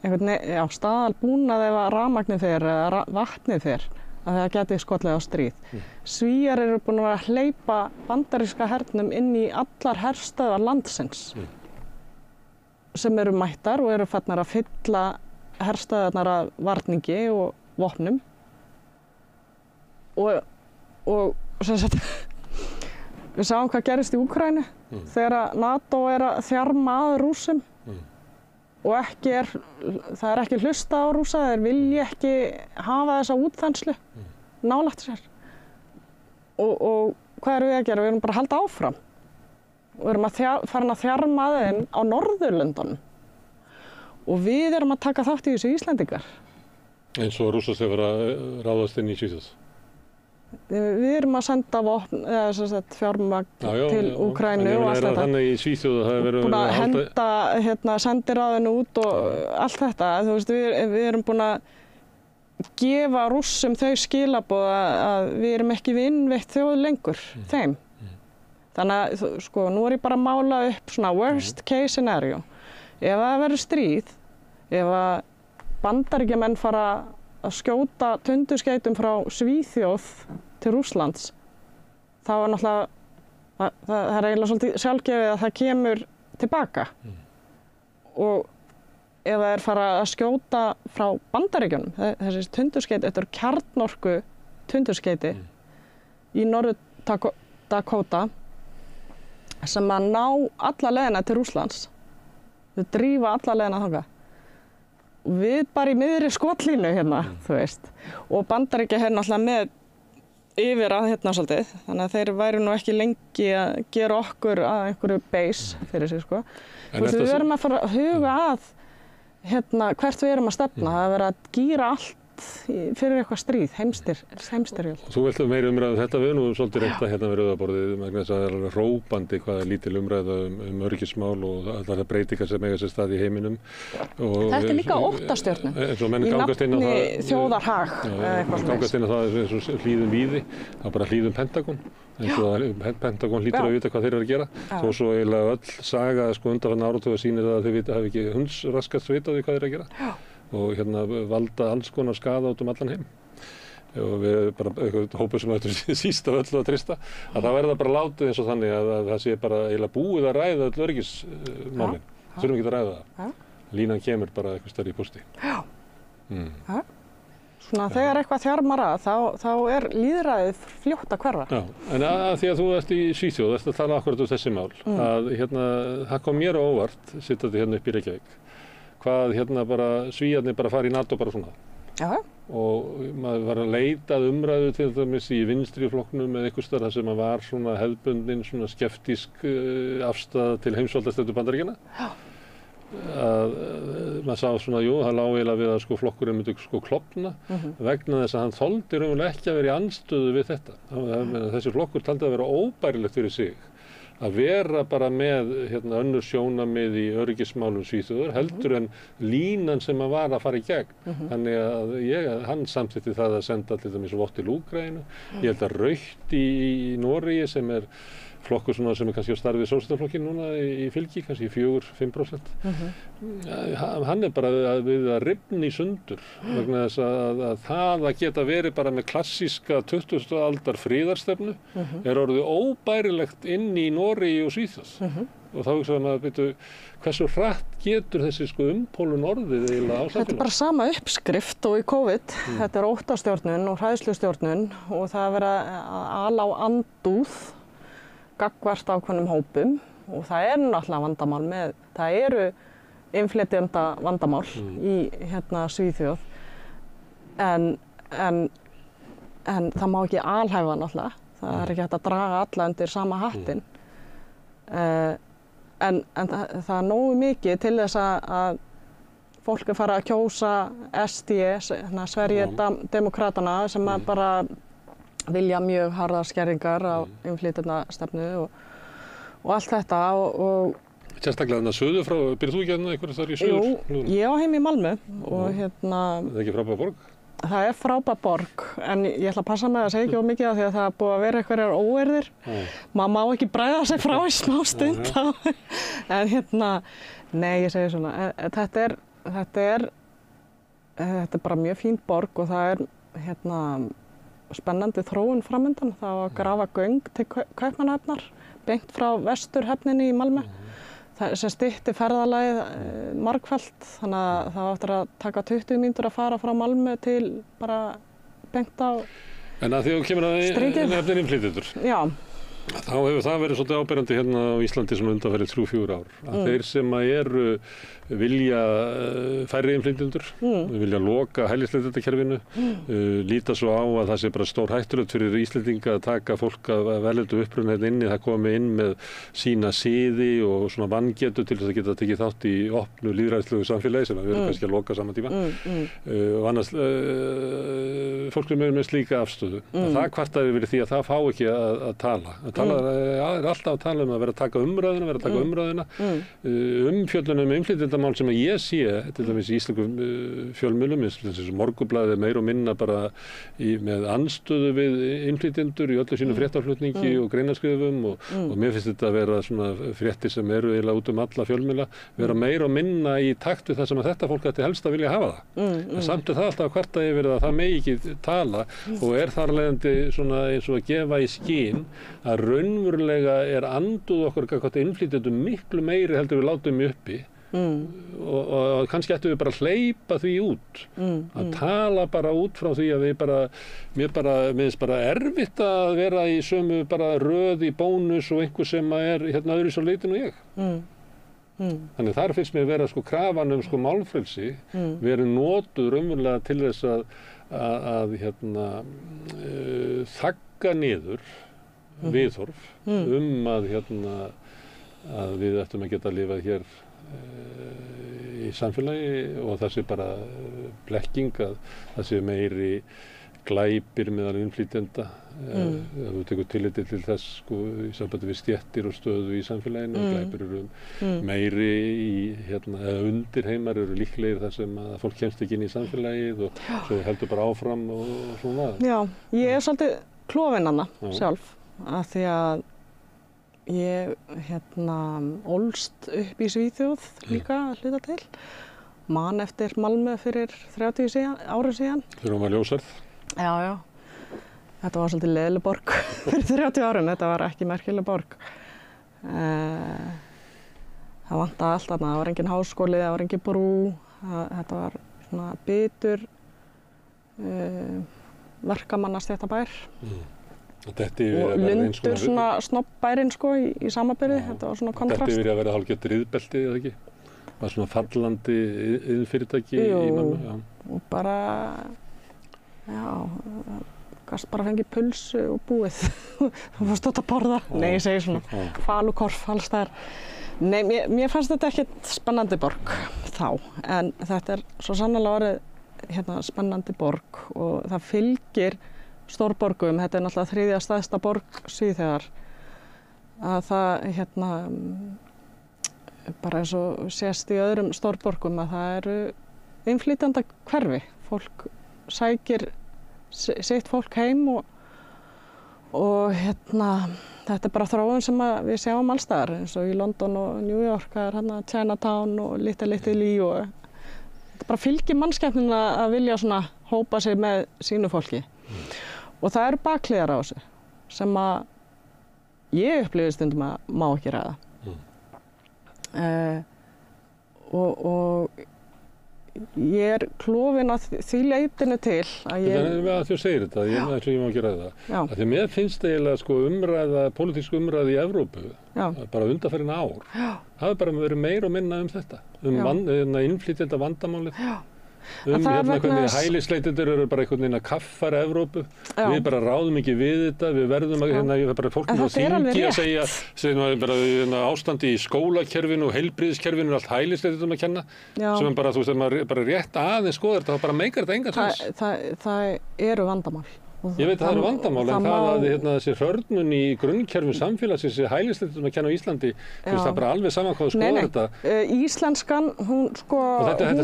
staðalbúnað ef að rafmagnið fer eða vatnið fer að það gæti skollið á stríð. Svíar eru búin að hleypa bandaríska hernum inn í allar herstöðvar landsins sem eru mættar og eru farnar að fylla herstöðvarnar af varningi og vopnum. Og sem sagt, við sáum hvað gerist í Úkraínu þegar NATO er að þjarma að Rússum og það er ekki hlustað á Rússa, þeir vilja ekki hafa þessa útþenslu nálægt sér. Og hvað erum við að gera? Við erum bara að halda áfram. Við erum farin að þjarma að þeim á Norðurlöndunum. Og við erum að taka þátt í þessu Íslendingar. Eins og Rússar sem vera ráðast inn í Svíþjóð. Við erum að senda vopn, fjármagn til Úkraínu og allt þetta. Þannig í Svíþjóð það hefur verið búin að henda sendiráðinu út og allt þetta. Þú veist, við erum búin að gefa Rússum þau skilaboð að við erum ekki vinveitt þjóð lengur, þeim. Þannig að, sko, nú er ég bara að mála upp svona worst case scenario. Ef það verður stríð, ef að Bandaríkjamenn fara að skjóta tundurskeytum frá Svíþjóð til Rússlands, þá er náttúrulega, það er eiginlega svolítið sjálfgefið að það kemur tilbaka. Og ef það er fara að skjóta frá Bandaríkjunum, þessi tundurskeyti, þetta eru kjarnorku tundurskeyti í Norður-Dakota sem að ná alla leiðina til Rússlands. Þau drífa alla leiðina þangað. Við bara í miðri skotlínu hérna, þú veist. Og Bandaríkja náttúrulega með yfir að hérna svolítið. Þannig að þeir væru nú ekki lengi að gera okkur að einhverju base fyrir sig, sko. Þú veist, við verum að fara að huga að hérna hvert við erum að stefna. Það er verið að gíra allt fyrir eitthvað stríð, heimstyrjöld. Þú vilt meiri umræðu þetta, við nú svolítið reynda hérna við rauðaborðið, vegna þess að það er alveg hrópandi hvað er lítil umræða öryggismál og allar það breytingar sem eiga sér stað í heiminum. Þetta er líka óttastjörnum í nafni þjóðarhag. Gangast inn á það eins og hlýðum víði, það er bara hlýðum Pentagon, eins og Pentagon hlýtur að vita hvað þeir eru að gera. Þó svo eiginlega öll saga undanfarna áratuga sýnir það að þeir hafi ekki hundsraskast vita því hvað þeir eru að gera. Og hérna valda alls konar skaða út allan heim. Og við bara eitthvað hópur sem þetta síst af öllu að trista, að það verða bara látið eins og þannig að það sé bara eiginlega búið að ræða öll öryggismálin. Þurfum ekki að ræða það. Línan kemur bara eitthvað stærri í pósti. Svona þegar eitthvað þjarmar að, þá er lýðræðið fljótt að hverfa. Já, en að því að þú ert í Svíþjóð, ert að tala akkurat þessi mál, að hérna, það kom mér á óvart, sittandi hérna upp í Reykjavík, hvað hérna bara Svíarnir bara fara í NATO bara svona. Já. Og maður var að leita að umræðu til dæmis í vinstri flokknum eða einhvers staðar sem var svona hefðbundin, svona skeptísk afstaða til heimsvaldastefnu Bandaríkjanna. Já. Að maður sá svona, jú, það lá eiginlega við að sko flokkurinn myndi sko klofna vegna þess að hann þoldi raunverulega ekki að vera í andstöðu við þetta. Þessi flokkur taldi að vera óbærilegt fyrir sig að vera bara með hérna, önnur sjónarmið í öryggismálum Svíþjóðar heldur en línan sem að var að fara í gegn. Þannig að hann samþykkti það að senda til dæmis vott til Úkraínu. Ég held að rautt í Noregi sem er flokkur svona sem kannski á starfi við sósíalistaflokkinn núna í fylgi, kannski 4-5%. Hann bara við að rifna í sundur vegna þess að það að geta verið bara með klassíska 20. aldar friðarstefnu orðið óbærilegt inn í Noregi og Svíþjóð. Og þá hugsaði maður, hversu hratt getur þessi umpólun orðið eiginlega á samfélagi? Þetta bara sama uppskrift og í COVID. Þetta óttastjórnun og hræðslustjórnun og það að vera að ala á andúð gagnvart ákveðnum hópum og það náttúrulega vandamál með, það eru innflytjenda vandamál í Svíþjóð en það má ekki alhæfa náttúrulega. Það ekki hægt að draga alla undir sama hattinn. En það nógu mikið til þess að fólk fara að kjósa SD, Sverigedemokratana sem bara vilja mjög harðar skerðingar á innflytjendastefnu og allt þetta og Sérstaklega þarna suður frá, byrjuð þú ekki einhverju þar í suður? Jú, ég á heim í Malmö og Það er ekki frábær borg? Það er frábær borg, en ég ætla að passa með að segja ekki of mikið af því að það er búið að vera einhverjar óeirðir. Maður má ekki bregða sig frá í smá stund. En nei, ég segi svona, þetta er bara mjög fín borg og það er spennandi þróun framundan. Það á að grafa göng til Kaupmannahafnar, beint frá vesturhöfninni í Malmö. Það stytti ferðalagið margfalt, þannig að það áttur að taka 20 mínútur að fara frá Malmö til bara beint á strikið. En að því að þú kemur að nefnir innflytjendur. Já. Þá hefur það verið svolítið áberandi hérna á Íslandi svona undanfarið 3-4 ár. Að þeir sem vilja færri innflytjendur, vilja loka hælisleitendakerfinu, líta svo á að það sé bara stór hættulegt fyrir Íslendinga að taka fólk af erlendu uppruna hérna inni, það komi inn með sína siði og svona vangetu til þess að geta tekið þátt í opnu lýðræðislegu samfélagi sem við erum kannski að loka saman tíma. Og annars fólk sem með slíka afstöðu. Það kvartaði verið því að það fá ekki að tala. Er alltaf að tala að vera að taka umræðuna, umfjöllunum með innflytjendamál sem að ég sé, til dæmis í íslenskum fjölmiðlum, eins og Morgunblaðið meira og minna bara með andstöðu við innflytjendur í öllu sínu fréttaflutningi og greinaskrifum og mér finnst þetta að vera svona fréttir sem eru eiginlega út alla fjölmiðla, vera meira og minna í takt við það sem að þetta fólk ætti helst að vilja hafa það. En samt það alltaf að kvarta yfir að það megi ekki tala og þar leiðandi svona eins og að gefa í skyn að raunverulega andúð okkar gagnvart innflytjendum miklu meiri heldur við látum uppi og kannski ættum við bara að hleypa því út að tala bara út frá því að mér finnst bara erfitt að vera í sömu bara röð í Bónus og einhver sem öðru svo leitin og ég. Þannig þar finnst mér vera krafan málfrelsi verið notuð raunverulega til þess að þagga niður viðhorf að við ættum að geta lifað hér í samfélagi og það sé bara blekking að það sé meiri glæpir meðal innflytjenda ef þú tekur tilliti til þess í sambandi við stéttir og stöðu í samfélaginu glæpir eru meiri eða undirheimar eru líklegir þar sem að fólk kemst ekki inn í samfélagið og svo heldur bara áfram og svona. Já, ég svolítið klofin hana sjálf af því að ég ólst upp í Svíþjóð líka að hluta til. Man eftir Malmö fyrir 30 árum síðan. Þegar hún var ljósarð? Já. Þetta var svolítið leiðileg borg fyrir 30 árum. Þetta var ekki merkileg borg. Það vantaði allt þarna. Það var engin háskóli, það var engin brú. Þetta var svona bitur verkamannastéttabær. Og lundur svona snobbbærinn í samabyrði, þetta var svona kontrast. Þetta yfir að vera hálfgert riðbelti eða ekki? Var svona fallandi iðnfyrirtæki í Malmö? Og bara, gast bara fengið pulsu og búið. Þú fórst út að borða. Nei, ég segi svona, falukorf alls þar. Nei, mér fannst þetta ekkert spennandi borg þá, en þetta svo sannarlega orðið spennandi borg og það fylgir stórborgum, þetta er náttúrulega 3. stærsta borg Svíþjóðar, að það bara eins og sést í öðrum stórborgum að það eru innflytjenda hverfi. Fólk sækir sitt fólk heim Og þetta bara þróun sem við sjáum alls staðar, eins og í London og New York, það Chinatown og Little Italy og þetta bara fylgir mannskepnuna að vilja svona hópa sig með sínu fólki. Og það eru bakhliðar á þessu sem ég upplifi stundum að má ekki ræða. Og ég klofin að því leitinu til að ég... Þannig að þú segir þetta, ég má ekki ræða það. Því mér finnst eiginlega pólitísk umræða í Evrópu, bara undanfarin ár, hafi bara verið meira og minna þetta, innflytjenda vandamálið. Hvernig hælisleitendur eru bara einhvern veginn að kaffara Evrópu. Við bara ráðum ekki við þetta, við verðum bara fólk á þingi að segja bara ástandi í skólakerfinu og heilbrigðiskerfinu er allt hælisleitendum að kenna, sem bara, þú veist, bara rétt aðeins skoðar þetta, þá bara meikar þetta enga sens. Það eru vandamál. Ég veit að það eru vandamál, en það að þessi hrörnun í grunnkerfum samfélagsins, þessi hælisleitendur að kenna á Íslandi, það er bara alveg saman hvað þú skoðar þetta. Íslenskan, hún þetta er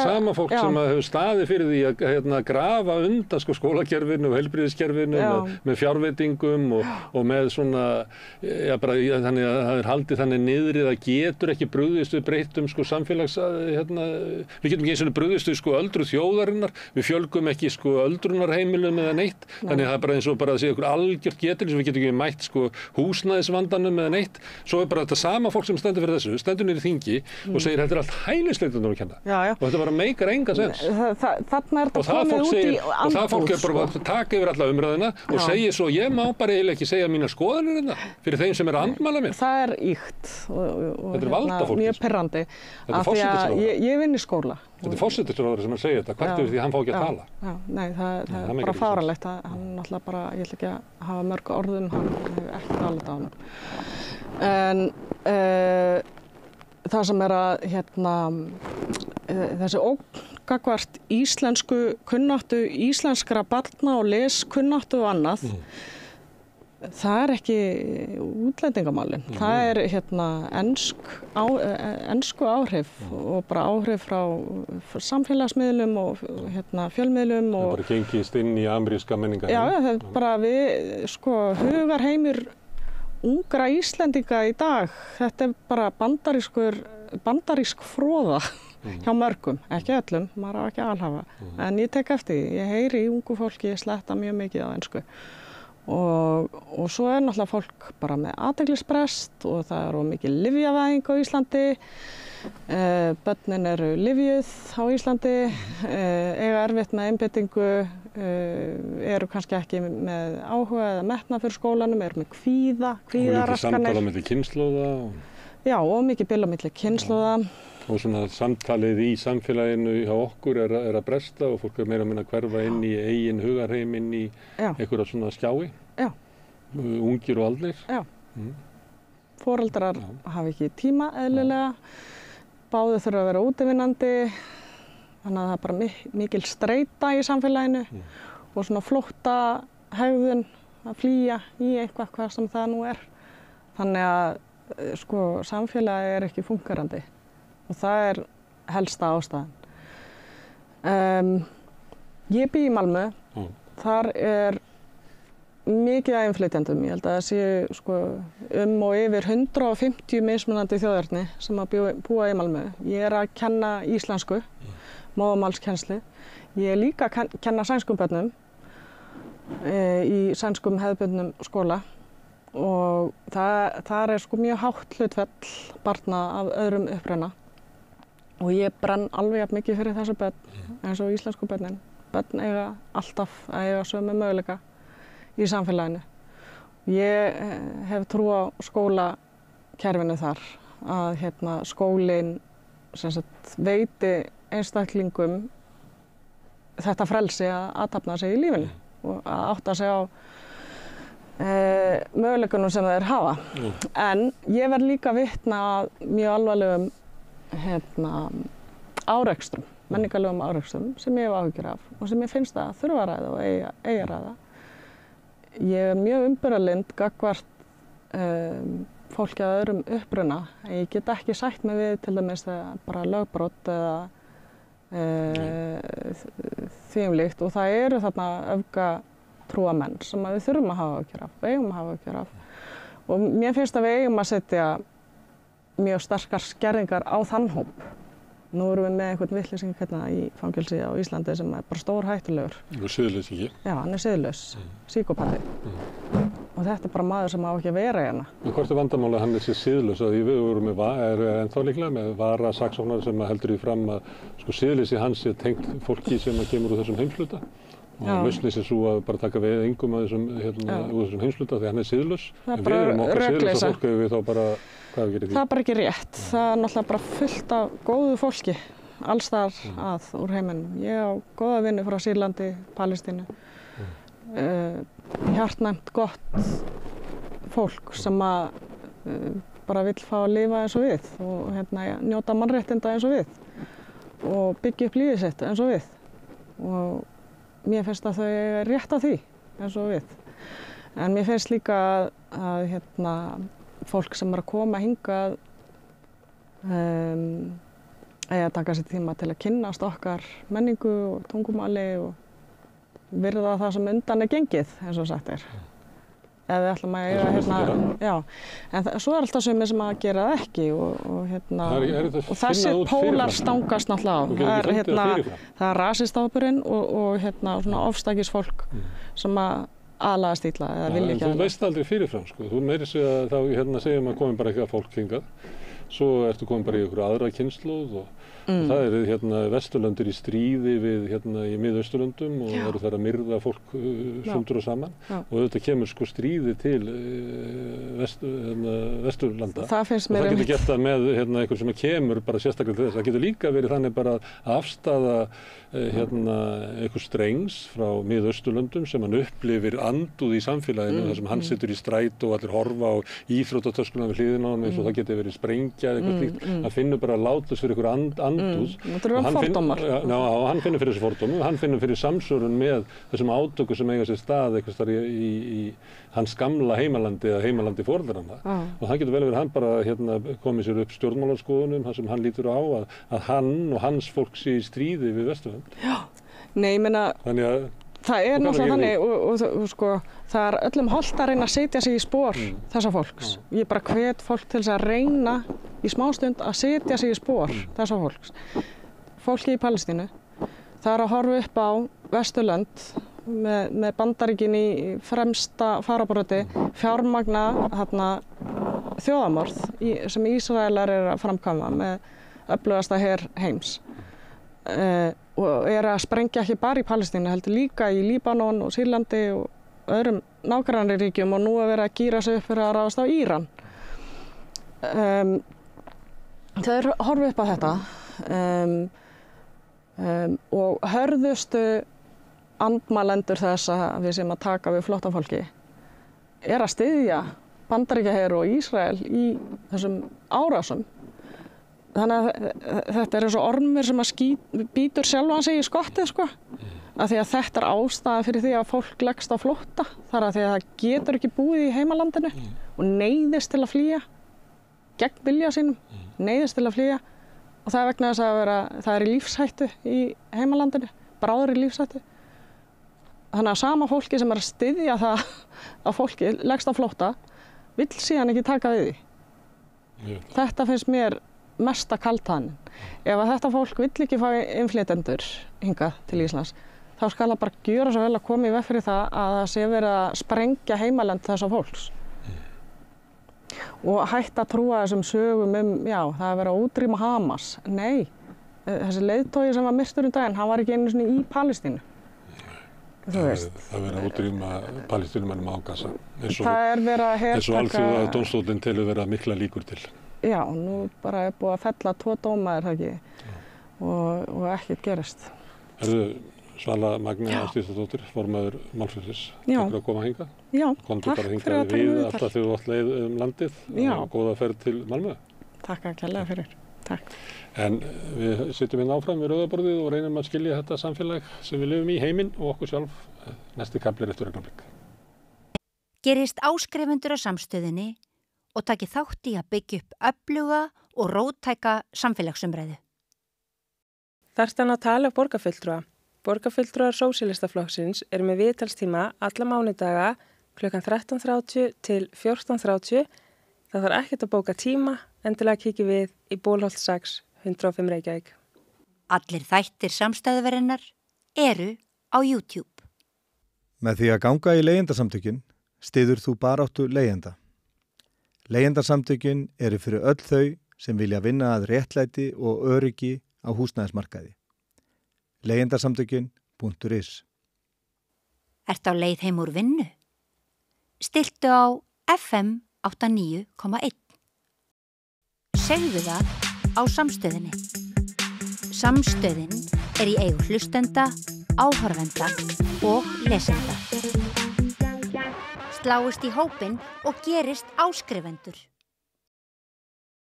sama fólk sem hefur staðið fyrir því að grafa undan skólakerfinu og heilbrigðiskerfinu með fjárveitingum og með svona, þannig að það er haldið þannig niðri, það getur ekki brugðist við breyttum samfélags, við getum ekki eins og brugðist við öldruð þjóðarinnar, við fjölgum ekki öldrunarheimilum eða neitt, þannig að það er bara eins og bara að segja ykkur algjört getur, við getum ekki mætt húsnæðisvandanum eða neitt, svo er bara þetta sama fólk sem stendur fyrir þessu, stendur niður í þingi og segir þetta er allt hælisleitendum að kenna og þetta bara meikar enga sens. Þarna er þetta komið út í andbúð. Og það fólk er bara að taka yfir alla umræðina og segja svo, ég má bara eiginlega ekki segja mínar skoðanir fyrir þeim sem er að andmæla mér. Það er ýkt og mjög pirrandi, af því að ég vinn í skóla. Þetta er forsætisráðherra sem segir þetta, hvert yfir því að hann fá ekki að tala. Nei, það er bara fáránlegt. Hann náttúrulega bara, ég ætla ekki að hafa mörg orðum, hann hefur ekki talað á hann. En það sem er að þessi ógn gagnvart íslensku kunnáttu, íslenskra barna og leskunnáttu og annað, það er ekki útlendingamálin. Það er ensku áhrif og bara áhrif frá samfélagsmiðlum og fjölmiðlum. Það er bara gengist inn í ameríska menningarheim. Já, það er bara hugarheimur ungra Íslendinga í dag. Þetta er bara bandarísk froða hjá mörgum, ekki öllum, maður á ekki að alhafa. En ég tek eftir því, ég heyri í ungu fólki sletta mjög mikið á ensku. Og svo er náttúrulega fólk bara með athyglisbrest og það er mikil lyfjavæðing á Íslandi. Börnin eru lyfjuð á Íslandi, eiga erfitt með einbeitingu, eru kannski ekki með áhuga eða metnað fyrir skólanum, eru með kvíðaraskanir. Og mikið samtal á milli kynslóða. Já, og mikið bil á milli kynslóða. Og svona samtalið í samfélaginu hjá okkur er að bresta og fólk er meira að minna að hverfa inn í eigin hugarheim, inn í einhverja svona skjái. Já. Ungir og aldnir. Já. Foreldrar hafa ekki tíma eðlilega, báðir þurfa að vera útivinnandi, þannig að það er bara mikil streita í samfélaginu og svona flóttahegðun að flýja í eitthvað hvað sem það nú er. Þannig að samfélagið er ekki fungerandi. Og það er helsta ástæðan. Ég bý í Malmö, þar er mikið af innflytjendum. Ég held að það séu og yfir 150 mismunandi þjóðerni sem að búa í Malmö. Ég er að kenna íslensku, móðurmálskennslu. Ég er líka að kenna sænskum börnum í sænskum hefðbundnum skóla. Og þar er mjög hátt hlutfall barna af öðrum uppruna. Og ég brenn alveg jafn mikið fyrir þessu börn eins og íslensku börnin. Börn eiga alltaf að eiga sömu möguleika í samfélaginu. Ég hef trú á skólakerfinu þar, að skólinn veiti einstaklingum þetta frelsi að athafna sig í lífinu og að átta sig á möguleikunum sem þeir hafa. En ég verð líka vitni að mjög alvarlegum árekstrum, menningarlegum árekstrum sem ég hef áhyggjur af og sem ég finnst að þurfa að ræða og eiga að ræða. Ég er mjög umburðarlynd gagnvart fólki af öðrum uppruna. Ég get ekki sætt mig við til dæmis bara lögbrot eða því líkt og það eru þarna trúa menn sem við þurfum að hafa áhyggjur af, við eigum að hafa áhyggjur af. Og mér finnst að við eigum að setja mjög sterkar skerðingar á þann hóp. Nú erum við með einhvern vitleysinga hérna í fangelsi á Íslandi sem bara stór hættulegur. Siðleysingi. Já, hann siðlaus, síkópati. Og þetta bara maður sem á ekki að vera hérna. En hvort vandamáli hann siðlaus? Því við vorum með, ennþá líklega með varasaksóknara sem heldur því fram að siðleysi hans tengt fólki sem kemur úr þessum heimshluta. Og lausnin svo að bara taka við engum af þessum, úr þessum heimshluta því hann siðlaus. En við erum okkar siðlausa fólk við þá bara, hvað við gerum því? Það bara ekki rétt. Það náttúrulega bara fullt af góðu fólki alls þar að úr heiminum. Ég á góða vini frá Sýrlandi, Palestínu. Hjartnæmt gott fólk sem að bara vill fá að lifa eins og við og njóta mannréttinda eins og við og byggja upp lífið sitt eins og við. Og mér finnst að þau er rétt á því eins og við. En mér finnst líka að fólk sem er að koma hingað eigi að taka sér tíma til að kynnast okkar menningu og tungumáli og virða það sem undan er gengið, eins og sagt er. Ef við ætlum að eiga en svo er alltaf sumir sem að gera það ekki og þessir pólar stangast náttúrulega á. Það er rasistápurinn og svona ofstækisfólk sem að aðlagast illa eða vilja ekki aðlagast. Þú veist aldrei fyrirfram, Þú meiri segja að þá segjum að komum bara eitthvað fólk hingað. Svo ertu komin bara í einhverju aðra kynslóð og það eru Vesturlönd í stríði við í Miðausturlöndum og eru þar að myrða fólk sundur og saman og auðvitað kemur stríði til Vesturlanda og það getur gert það með einhver sem kemur bara sérstaklega til þess. Það getur líka verið þannig bara að afstaða einhver strengs frá Miðausturlöndum sem hann upplifir andúð í samfélaginu þar sem hann situr í strætó og allir horfa á íþróttatöskuna við hliðina á hann eins og það getur verið sprengja eða eitthvað slíkt. Hann finnur bara látlaus fyrir einhver andúð og hann finnur fyrir þessu fordómum, hann finnur fyrir samsvörun með þessum átöku sem eiga sér stað eitthvað þar í hans gamla heimalandi eða heimalandi foreldranna og það getur vel verið hann bara komið sér upp stjórnmálaskoðunum þar sem hann lítur á að hann og hans fólk sé í stríði við Vesturlönd. Nei, ég meina það er náttúrulega þannig og það er öllum hollt að reyna að setja sig í spor þessa fólks. Ég bara hvet fólk til þess að reyna í smástund að setja sig í spor þessa fólks. Fólki í Palestínu, það er að horfa upp á Vesturlönd með Bandaríkin í fremsta fararbroddi, fjármagna þjóðamorð sem Ísraelar eru að framkvæma með öflugasta her heims. Og er að sprengja ekki bara í Palestínu, heldur líka í Líbanon og Sýrlandi og öðrum nágrannaríkjum og nú að vera að gíra sig upp fyrir að ráðast á Íran. Þeir horfa upp á þetta og hörðustu andmælendur þess að við séum að taka við flóttafólki er að styðja Bandaríkjaher og Ísrael í þessum árásum. Þannig að þetta er eins og ormur sem að bítur sjálfan sig í skottið, af því að þetta er ástæða fyrir því að fólk leggst á flótta. Það er að því að það getur ekki búið í heimalandinu og neyðist til að flýja, gegn vilja sínum, neyðist til að flýja og það er vegna þess að það er í lífshættu í heimalandinu, bráður í lífshættu. Þannig að sama fólki sem er að styðja það að fólki leggst á flótta vill síðan ekki taka við því. Þetta finnst mér mesta kaldhæðnin. Ef að þetta fólk vill ekki fá innflytjendur hingað til Íslands, þá skal það bara gjöra svo vel að koma í veg fyrir það að það sé verið að sprengja heimalend þessa fólks. Og hætta að trúa þessum sögum það er verið að útrýma Hamas. Nei, þessi leiðtogi sem var myrtur daginn, hann var ekki einu sinni í Palestínu. Þú veist. Það verið að útrýma Palestínumönnum á Gaza. Það er verið að hertaka. Eins og alþjóða dómstóllinn telur vera mikla líkur til. Já, nú bara er búið að fella 2 dóma ekki og ekkert gerist. Svala Magnea Ásdísardóttir, formaður málsins, takk fyrir að koma hingað. Já, komdu bara hingað við alltaf þegar þú átt leið landið og góða ferð til Malmö. Takk að kærlega fyrir. Takk. En við sitjum áfram við rauðaborðið og reynum að skilja þetta samfélag sem við lifum í heiminn og okkur sjálf. Næsti kafli eftir augnablik. Gerist áskrifendur á samstöðinni og taki þátt í að byggja upp öfluga og róttæka samfélagsumræðu. Þarftu hann að tala borgarfulltrúa? Borgarfulltrúar Sósíalistaflokksins eru með viðtalstíma alla mánudaga klukkan 13:30 til 14:30. Það þarf ekkert að bóka tíma, endilega kíkja við í Bólholt 6, 105 Reykjavík. Allir þættir samstæðuverinnar eru á YouTube. Með því að ganga í leigjendasamtökin styður þú baráttu leigjenda. Leigjendasamtökin eru fyrir öll þau sem vilja vinna að réttlæti og öryggi á húsnæðismarkaði. Leigjendasamtökin.is. Ertu á leið heim úr vinnu? Stilltu á FM 89,1. Segðu það á Samstöðinni. Samstöðin í eigu hlustenda, áhorfenda og lesenda. Sláist í hópinn og gerist áskrifendur.